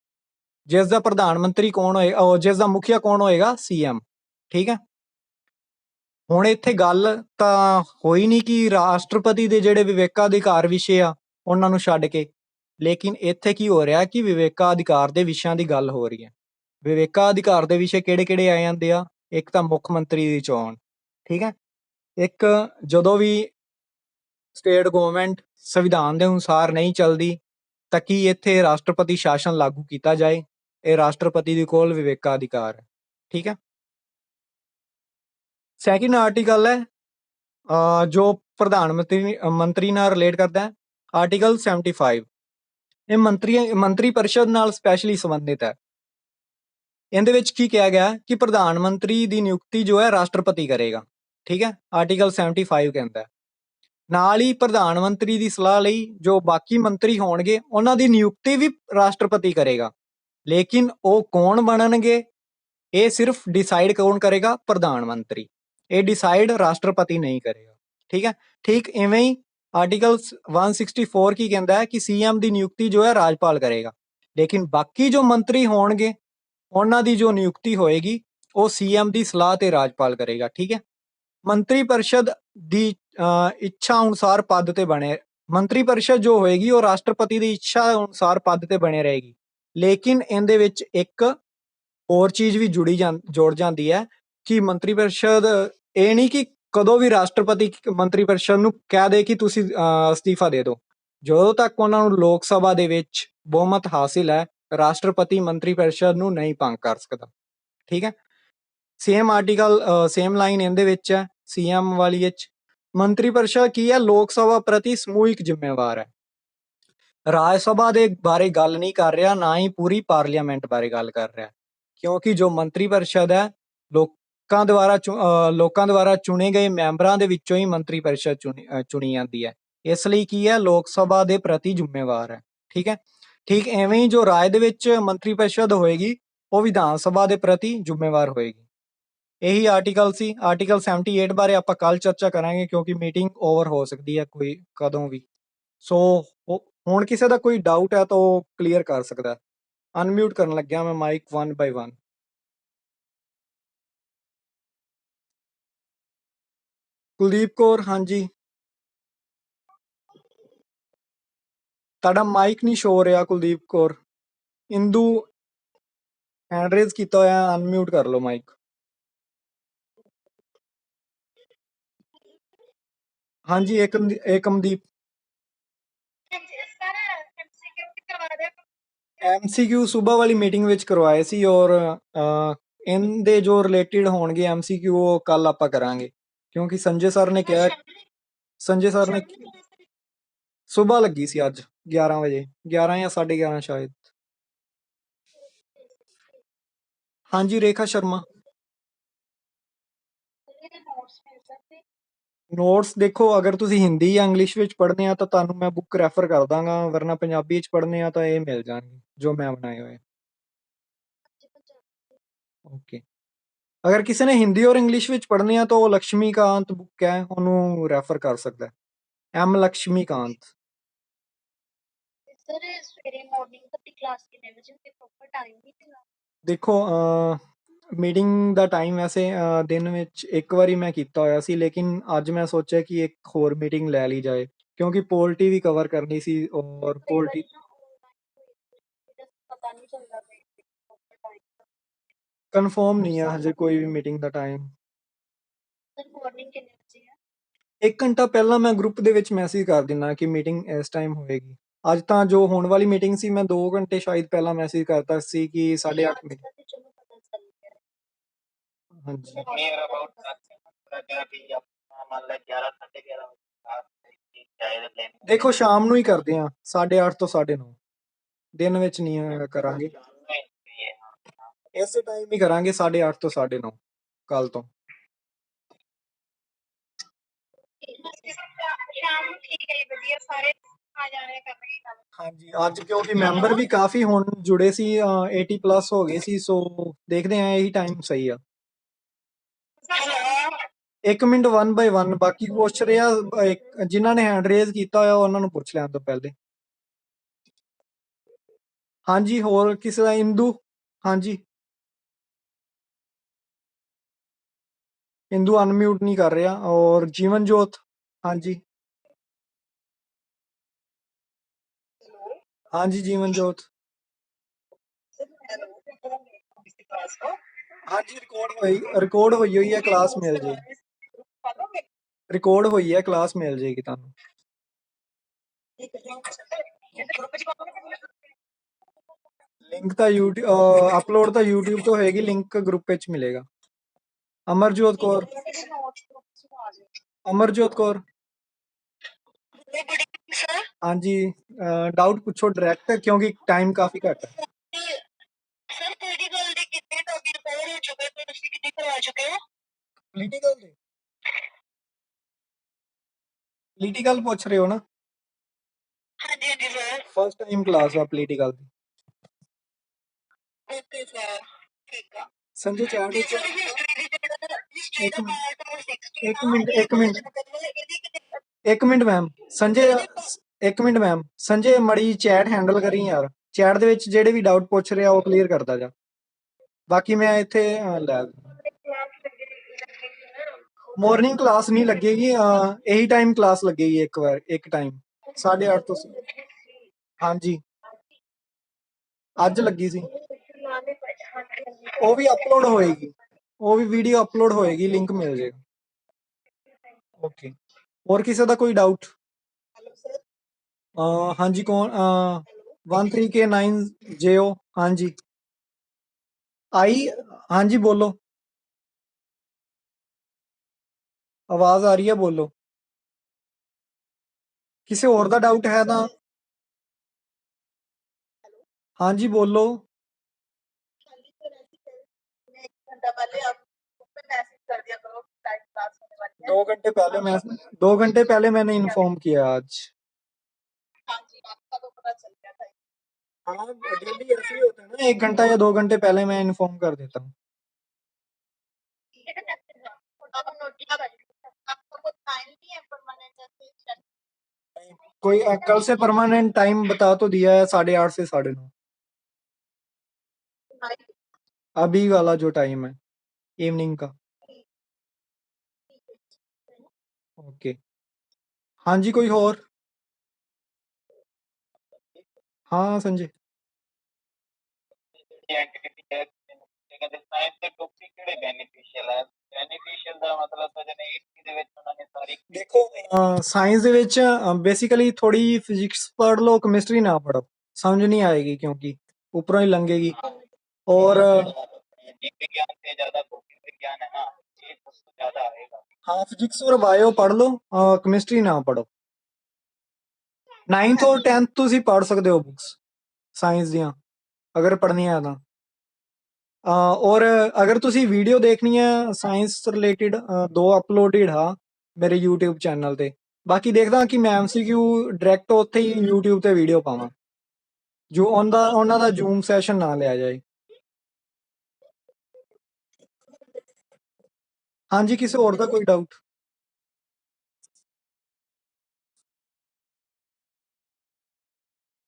ਜਿਸ ਦਾ ਪ੍ਰਧਾਨ ਮੰਤਰੀ ਕੌਣ ਹੋਏਗਾ, ਜਿਸ ਦਾ ਮੁਖੀਆ ਕੌਣ ਹੋਏਗਾ? CM। ਠੀਕ ਹੈ। ਹੁਣ ਇੱਥੇ ਗੱਲ ਤਾਂ ਹੋਈ ਨਹੀਂ ਕਿ ਰਾਸ਼ਟਰਪਤੀ ਦੇ ਜਿਹੜੇ ਵਿਵੇਕਾਧਿਕਾਰ ਵਿਸ਼ੇ ਆ ਉਹਨਾਂ ਨੂੰ ਛੱਡ ਕੇ, ਲੇਕਿਨ ਇੱਥੇ ਕੀ ਹੋ ਰਿਹਾ ਕਿ ਵਿਵੇਕਾਧਿਕਾਰ ਦੇ ਵਿਸ਼ਿਆਂ ਦੀ ਗੱਲ ਹੋ ਰਹੀ ਹੈ। ਵਿਵੇਕਾਧਿਕਾਰ ਦੇ ਵਿਸ਼ੇ ਕਿਹੜੇ ਕਿਹੜੇ ਆ ਜਾਂਦੇ ਆ? ਇੱਕ ਤਾਂ ਮੁੱਖ ਮੰਤਰੀ ਦੀ ਚੋਣ। ਠੀਕ ਹੈ। ਇੱਕ ਜਦੋਂ ਵੀ ਸਟੇਟ ਗਵਰਨਮੈਂਟ ਸੰਵਿਧਾਨ ਦੇ ਅਨੁਸਾਰ ਨਹੀਂ ਚੱਲਦੀ ਤਾਂ ਕੀ ਇੱਥੇ ਰਾਸ਼ਟਰਪਤੀ ਸ਼ਾਸਨ ਲਾਗੂ ਕੀਤਾ ਜਾਏ। ਇਹ ਰਾਸ਼ਟਰਪਤੀ ਦੇ ਕੋਲ ਵਿਵੇਕਾਧਿਕਾਰ ਹੈ। ਠੀਕ ਹੈ। ਸੈਕਿੰਡ ਆਰਟੀਕਲ ਹੈ ਜੋ ਪ੍ਰਧਾਨ ਮੰਤਰੀ ਨਾਲ ਰਿਲੇਟ ਕਰਦਾ ਹੈ, ਆਰਟੀਕਲ 75। ਇਹ ਮੰਤਰੀ ਪਰਿਸ਼ਦ ਨਾਲ ਸਪੈਸ਼ਲੀ ਸੰਬੰਧਿਤ ਹੈ। ਇਹਦੇ ਵਿੱਚ ਕੀ ਕਿਹਾ ਗਿਆ ਕਿ ਪ੍ਰਧਾਨ ਮੰਤਰੀ ਦੀ ਨਿਯੁਕਤੀ ਜੋ ਹੈ ਰਾਸ਼ਟਰਪਤੀ ਕਰੇਗਾ। ਠੀਕ ਹੈ, ਆਰਟੀਕਲ 75 ਕਹਿੰਦਾ ਹੈ। ਨਾਲ ਹੀ ਪ੍ਰਧਾਨ ਮੰਤਰੀ ਦੀ ਸਲਾਹ ਲਈ ਜੋ ਬਾਕੀ ਮੰਤਰੀ ਹੋਣਗੇ ਉਹਨਾਂ ਦੀ ਨਿਯੁਕਤੀ ਵੀ ਰਾਸ਼ਟਰਪਤੀ ਕਰੇਗਾ। ਲੇਕਿਨ ਉਹ ਕੌਣ ਬਣਨਗੇ ਇਹ ਸਿਰਫ ਡਿਸਾਈਡ ਕੌਣ ਕਰੇਗਾ? ਪ੍ਰਧਾਨ ਮੰਤਰੀ। ਇਹ ਡਿਸਾਈਡ ਰਾਸ਼ਟਰਪਤੀ ਨਹੀਂ ਕਰੇਗਾ। ਠੀਕ ਹੈ। ਠੀਕ ਇਵੇਂ ਹੀ ਆਰਟੀਕਲ 164 ਕੀ ਕਹਿੰਦਾ ਹੈ ਕਿ ਸੀਐਮ ਦੀ ਨਿਯੁਕਤੀ ਜੋ ਹੈ ਰਾਜਪਾਲ ਕਰੇਗਾ। ਲੇਕਿਨ ਬਾਕੀ ਜੋ ਮੰਤਰੀ ਹੋਣਗੇ ਉਹਨਾਂ ਦੀ ਜੋ ਨਿਯੁਕਤੀ ਹੋਏਗੀ ਉਹ ਸੀਐਮ ਦੀ ਸਲਾਹ ਤੇ ਰਾਜਪਾਲ ਕਰੇਗਾ। ਠੀਕ ਹੈ। ਮੰਤਰੀ ਪਰਿਸ਼ਦ ਦੀ ਇੱਛਾ ਅਨੁਸਾਰ ਪਦ ਤੇ ਬਣੇ, ਮੰਤਰੀ ਪਰਿਸ਼ਦ ਜੋ ਹੋਏਗੀ ਉਹ ਰਾਸ਼ਟਰਪਤੀ ਦੀ ਇੱਛਾ ਅਨੁਸਾਰ ਪਦ ਤੇ ਬਣੇ ਰਹੇਗੀ। ਲੇਕਿਨ ਇਹਦੇ ਵਿੱਚ ਇੱਕ ਹੋਰ ਚੀਜ਼ ਵੀ ਜੁੜ ਜਾਂਦੀ ਹੈ ਕਿ ਮੰਤਰੀ ਪਰਿਸ਼ਦ ਇਹ ਨਹੀਂ ਕਿ ਕਦੋਂ ਵੀ ਰਾਸ਼ਟਰਪਤੀ ਮੰਤਰੀ ਪਰਿਸ਼ਦ ਨੂੰ ਕਹਿ ਦੇ ਕਿ ਤੁਸੀਂ ਅਸਤੀਫਾ ਦੇ ਦਿਓ। ਜਦੋਂ ਤੱਕ ਉਹਨਾਂ ਨੂੰ ਲੋਕ ਸਭਾ ਦੇ ਵਿੱਚ ਬਹੁਮਤ ਹਾਸਿਲ ਹੈ ਰਾਸ਼ਟਰਪਤੀ ਮੰਤਰੀ ਪਰਿਸ਼ਦ ਨੂੰ ਨਹੀਂ ਭੰਗ ਕਰ ਸਕਦਾ। ਠੀਕ ਹੈ। ਸੇਮ ਆਰਟੀਕਲ ਸੇਮ ਲਾਈਨ ਇਹਦੇ ਵਿੱਚ ਹੈ ਸੀਐਮ ਵਾਲੀ ਵਿੱਚ। ਮੰਤਰੀ ਪਰਿਸ਼ਦ ਕੀ ਹੈ? ਲੋਕ ਸਭਾ ਪ੍ਰਤੀ ਸਮੂਹਿਕ ਜ਼ਿੰਮੇਵਾਰ ਹੈ। ਰਾਜ ਸਭਾ ਦੇ ਬਾਰੇ ਗੱਲ ਨਹੀਂ ਕਰ ਰਿਹਾ, ਨਾ ਹੀ ਪੂਰੀ ਪਾਰਲੀਮੈਂਟ ਬਾਰੇ ਗੱਲ ਕਰ ਰਿਹਾ। ਕਿਉਂਕਿ ਜੋ ਮੰਤਰੀ ਪਰਿਸ਼ਦ ਹੈ ਲੋਕਾਂ ਦੁਆਰਾ ਚੁਣੇ ਗਏ ਮੈਂਬਰਾਂ ਦੇ ਵਿੱਚੋਂ ਹੀ ਮੰਤਰੀ ਪਰਿਸ਼ਦ ਚੁਣੀ ਜਾਂਦੀ ਹੈ। ਇਸ ਲਈ ਕੀ ਹੈ? ਲੋਕ ਸਭਾ ਦੇ ਪ੍ਰਤੀ ਜ਼ਿੰਮੇਵਾਰ ਹੈ। ਠੀਕ ਹੈ। ਠੀਕ ਐਵੇਂ ਹੀ ਜੋ ਰਾਜ ਦੇ ਵਿੱਚ ਮੰਤਰੀ ਪਰਿਸ਼ਦ ਹੋਏਗੀ ਉਹ ਵਿਧਾਨ ਸਭਾ ਦੇ ਪ੍ਰਤੀ ਜ਼ਿੰਮੇਵਾਰ ਹੋਏਗੀ। ਇਹੀ ਆਰਟੀਕਲ ਸੀ। ਆਰਟੀਕਲ 78 ਬਾਰੇ ਆਪਾਂ ਕੱਲ ਚਰਚਾ ਕਰਾਂਗੇ ਕਿਉਂਕਿ ਮੀਟਿੰਗ ਓਵਰ ਹੋ ਸਕਦੀ ਹੈ ਕੋਈ ਕਦੋਂ ਵੀ। ਸੋ ਹੁਣ ਕਿਸੇ ਦਾ ਕੋਈ ਡਾਊਟ ਹੈ ਤਾਂ ਉਹ ਕਲੀਅਰ ਕਰ ਸਕਦਾ। ਅਨਮਿਊਟ ਕਰਨ ਲੱਗਿਆ ਮੈਂ ਮਾਈਕ 1 by 1। ਕੁਲਦੀਪ ਕੌਰ, ਹਾਂਜੀ ਤੁਹਾਡਾ ਮਾਈਕ ਨਹੀਂ ਸ਼ੋ ਰਿਹਾ ਕੁਲਦੀਪ ਕੌਰ। ਇੰਦੂ ਹੈਂਡ ਰੇਜ਼ ਕੀਤਾ ਹੋਇਆ, ਅਨਮਿਊਟ ਕਰ ਲਓ ਮਾਈਕ। ਹਾਂਜੀ ਏਕਮਦੀਪ। ਐਮਸੀਕਿਊ ਸਵੇਰ ਵਾਲੀ ਮੀਟਿੰਗ ਵਿੱਚ ਕਰਵਾਏ ਸੀ ਔਰ ਇਹਦੇ ਜੋ ਰਿਲੇਟਿਡ ਹੋਣਗੇ ਐਮਸੀਕਿਊ ਉਹ ਕੱਲ ਆਪਾਂ ਕਰਾਂਗੇ ਕਿਉਂਕਿ ਸੰਜੇ ਸਰ ਨੇ ਕਿਹਾ। ਸੰਜੇ ਸਰ ਨੇ ਸਵੇਰ ਲੱਗੀ ਸੀ ਅੱਜ 11 ਵਜੇ, 11 ਜਾਂ 11:30 ਸ਼ਾਇਦ। ਹਾਂਜੀ ਰੇਖਾ ਸ਼ਰਮਾ। ਨੋਟਸ ਦੇਖੋ ਅਗਰ ਤੁਸੀਂ ਹਿੰਦੀ ਜਾਂ ਇੰਗਲਿਸ਼ ਵਿੱਚ ਪੜ੍ਹਦੇ ਆ ਤਾਂ ਤੁਹਾਨੂੰ ਮੈਂ ਬੁੱਕ ਰੈਫਰ ਕਰ ਦਾਂਗਾ, ਵਰਨਾ ਪੰਜਾਬੀ ਵਿੱਚ ਪੜ੍ਹਨੇ ਆ ਤਾਂ ਇਹ ਮਿਲ ਜਾਣਗੇ ਜੋ ਮੈਂ ਬਣਾਏ ਹੋਏ। ਓਕੇ। ਅਗਰ ਕਿਸੇ ਨੇ ਹਿੰਦੀ ਔਰ ਇੰਗਲਿਸ਼ ਵਿੱਚ ਪੜ੍ਹਨੇ ਆ ਤਾਂ ਉਹ ਲక్ష్ਮੀਕਾਂਤ ਬੁੱਕ ਹੈ, ਉਹਨੂੰ ਰੈਫਰ ਕਰ ਸਕਦਾ। ਐਮ ਲక్ష్ਮੀਕਾਂਤ। ਦੇਖੋ ਮੀਟਿੰਗ ਦਾ ਟਾਈਮ ਵੈਸੇ ਦਿਨ ਵਿੱਚ ਇੱਕ ਵਾਰੀ ਮੈਂ ਕੀਤਾ ਹੋਇਆ ਸੀ, ਲੇਕਿਨ ਅੱਜ ਮੈਂ ਸੋਚਿਆ ਕਿ ਇੱਕ ਹੋਰ ਮੀਟਿੰਗ ਲੈ ਲਈ ਜਾਏ ਕਿਉਂਕਿ ਪੋਲਿਟੀ ਵੀ ਕਵਰ ਕਰਨੀ ਸੀ ਔਰ ਪੋਲਿਟੀ ਕਨਫਰਮ ਨਹੀਂ ਹੈ ਹਜੇ ਕੋਈ ਵੀ ਮੀਟਿੰਗ ਦਾ ਟਾਈਮ। 1 ਘੰਟਾ ਪਹਿਲਾਂ ਮੈਂ ਗਰੁੱਪ ਦੇ ਵਿੱਚ ਮੈਸੇਜ ਕਰ ਦਿੰਦਾ ਕਿ ਮੀਟਿੰਗ ਇਸ ਟਾਈਮ ਹੋਏਗੀ। ਅੱਜ ਤਾਂ ਜੋ ਹੋਣ ਵਾਲੀ ਮੀਟਿੰਗ ਸੀ ਮੈਂ 2 ਘੰਟੇ ਸ਼ਾਇਦ ਪਹਿਲਾਂ ਮੈਸੇਜ ਕਰਤਾ ਸੀ ਕਿ 8:30 ਵਜੇ। ਹਾਂਜੀ ਦੇਖੋ ਸ਼ਾਮ ਨੂੰ ਹੀ ਕਰਦੇ ਆ 8:30 ਤੋਂ 9:30, ਦਿਨ ਵਿੱਚ ਨਹੀਂ ਕਰਾਂਗੇ। ਇਸੇ ਟਾਈਮ ਹੀ ਕਰਾਂਗੇ 8:30 ਤੋਂ 9:30 ਕੱਲ ਤੋਂ। ਹਾਂਜੀ ਅੱਜ ਕਿਉਂਕਿ ਮੈਂਬਰ ਵੀ ਕਾਫੀ ਹੁਣ ਜੁੜੇ ਸੀ 80+ ਹੋ ਗਏ ਸੀ, ਸੋ ਦੇਖਦੇ ਆ ਇਹੀ ਟਾਈਮ ਸਹੀ ਆ। 1 ਮਿੰਟ 1 by 1 ਬਾਕੀ ਪੁੱਛ ਰਿਹਾ ਜਿਨ੍ਹਾਂ ਨੇ ਹੈਂਡ ਰੇਜ਼ ਕੀਤਾ ਹੋਇਆ ਉਹਨਾਂ ਨੂੰ ਪੁੱਛ ਲੈਣ ਤੋਂ ਪਹਿਲੇ। ਹਾਂਜੀ ਹੋਰ ਕਿਸੇ ਦਾ? ਇੰਦੂ, ਹਾਂਜੀ ਇੰਦੂ ਅਨਮਿਊਟ ਨਹੀਂ ਕਰ ਰਿਹਾ। ਔਰ ਜੀਵਨ ਜੋਤ, ਹਾਂਜੀ ਹਾਂਜੀ ਜੀਵਨ ਜੋਤ। ਹਾਂਜੀ ਰਿਕਾਰਡ ਹੋਈ ਹੈ, ਕਲਾਸ ਮਿਲ ਜਾਏਗੀ। ਰਿਕਾਰਡ ਹੋਈ ਹੈ, ਕਲਾਸ ਮਿਲ ਜਾਏਗੀ ਤੁਹਾਨੂੰ। ਲਿੰਕ ਤਾਂ YouTube ਅਪਲੋਡ ਤਾਂ YouTube ਤੋਂ ਹੋਏਗੀ, ਲਿੰਕ ਗਰੁੱਪ ਵਿੱਚ ਮਿਲੇਗਾ। ਅਮਰਜੋਤ ਕੌਰ, ਅਮਰਜੋਤ ਕੌਰ, ਹਾਂਜੀ ਡਾਊਟ ਪੁੱਛੋ ਡਾਇਰੈਕਟ, ਕਿਉਂਕਿ ਟਾਈਮ ਕਾਫੀ ਘੱਟ ਹੈ। ਪੋਲੀਟੀਕਲ ਦੇ ਪੋਲੀਟੀਕਲ ਪੁੱਛ ਰਹੇ ਹੋ ਨਾ? ਹਾਂਜੀ ਹਾਂਜੀ ਸਰ, ਫਸਟ ਟਾਈਮ ਕਲਾਸ ਆ ਪੋਲੀਟੀਕਲ ਦੀ। ਓਕੇ ਸਰ, ਠੀਕ ਆ। ਸੰਜੇ ਚੈਟ ਵਿੱਚ ਇੱਕ ਮਿੰਟ ਇੱਕ ਮਿੰਟ ਇੱਕ ਮਿੰਟ ਮੈਮ, ਸੰਜੇ ਇੱਕ ਮਿੰਟ ਮੈਮ, ਸੰਜੇ ਮੜੀ ਚੈਟ ਹੈਂਡਲ ਕਰੀ ਯਾਰ, ਚੈਟ ਦੇ ਵਿੱਚ ਜਿਹੜੇ ਵੀ ਡਾਊਟ ਪੁੱਛ ਰਿਹਾ ਉਹ ਕਲੀਅਰ ਕਰਦਾ ਜਾ, ਬਾਕੀ ਮੈਂ ਇੱਥੇ ਲੈ ਮਾਰਨਿੰਗ ਕਲਾਸ ਨਹੀਂ ਲੱਗੇਗੀ, ਇਹੀ ਟਾਈਮ ਕਲਾਸ ਲੱਗੇਗੀ ਇੱਕ ਵਾਰ, ਇੱਕ ਟਾਈਮ 8:30 ਤੋਂ। ਹਾਂਜੀ ਅੱਜ ਲੱਗੀ ਸੀ, ਉਹ ਵੀ ਅਪਲੋਡ ਹੋਏਗੀ, ਉਹ ਵੀ ਵੀਡੀਓ ਅਪਲੋਡ ਹੋਏਗੀ, ਲਿੰਕ ਮਿਲ ਜਾਏਗਾ। ਓਕੇ, ਹੋਰ ਕਿਸੇ ਦਾ ਕੋਈ ਡਾਊਟ? ਹਾਂਜੀ ਕੌਣ? 13K9JO, ਹਾਂਜੀ ਆਈ, ਹਾਂਜੀ ਬੋਲੋ, ਆਵਾਜ਼ ਆ ਰਹੀ ਹੈ, ਬੋਲੋ। ਕਿਸੇ ਹੋਰ ਦਾ ਡਾਊਟ ਹੈ ਤਾਂ ਹਾਂਜੀ ਬੋਲੋ। 2 घंटे पहले मैं 2 घंटे पहले मैंने इन्फॉर्म किया आज। हाँ डेली ऐसे ही होता है ना, 1 घंटा या 2 घंटे पहले मैं इन्फॉर्म कर देता हूँ। कोई कल से परमानेंट टाइम बता तो दिया है, 8:30 से 9:30, अभी वाला जो टाइम है इवनिंग का। ओके, हाँ जी कोई और? हाँ संजय, ਦੇਖੋ ਸਾਇੰਸ ਦੇ ਵਿੱਚ ਬੇਸਿਕਲੀ ਥੋੜੀ ਫਿਜ਼ਿਕਸ ਪੜ੍ਹ ਲਓ, ਕੈਮਿਸਟਰੀ ਨਾ ਪੜੋ, ਸਮਝ ਨਹੀਂ ਆਏਗੀ ਕਿਉਂਕਿ ਉੱਪਰੋਂ ਹੀ ਲੰਘੇਗੀ। और हाँ फिजिक्स और बायो पढ़ लो, केमिस्ट्री ना पढ़ो। 9th और 10th ਤੁਸੀਂ ਪੜ੍ਹ ਸਕਦੇ ਹੋ ਬੁੱਕਸ ਸਾਇੰਸ ਦੀਆਂ, ਅਗਰ ਪੜ੍ਹਨੀਆਂ ਤਾਂ। ਔਰ ਅਗਰ ਤੁਸੀਂ ਵੀਡੀਓ ਦੇਖਣੀ ਹੈ ਸਾਇੰਸ ਰਿਲੇਟਿਡ, 2 ਅਪਲੋਡਡ ਹਾਂ ਮੇਰੇ YouTube ਚੈਨਲ ਤੇ। ਬਾਕੀ ਦੇਖਦਾ ਕਿ ਮੈਂ MCQ ਡਾਇਰੈਕਟ ਉੱਥੇ ਹੀ YouTube ਤੇ ਵੀਡੀਓ ਪਾਵਾਂ, ਜੋ ਉਹਨਾਂ ਦਾ ਜ਼ੂਮ ਸੈਸ਼ਨ ਨਾ ਲਿਆ ਜਾਏ। ਹਾਂਜੀ ਕਿਸੇ ਹੋਰ ਦਾ ਕੋਈ ਡਾਊਟ?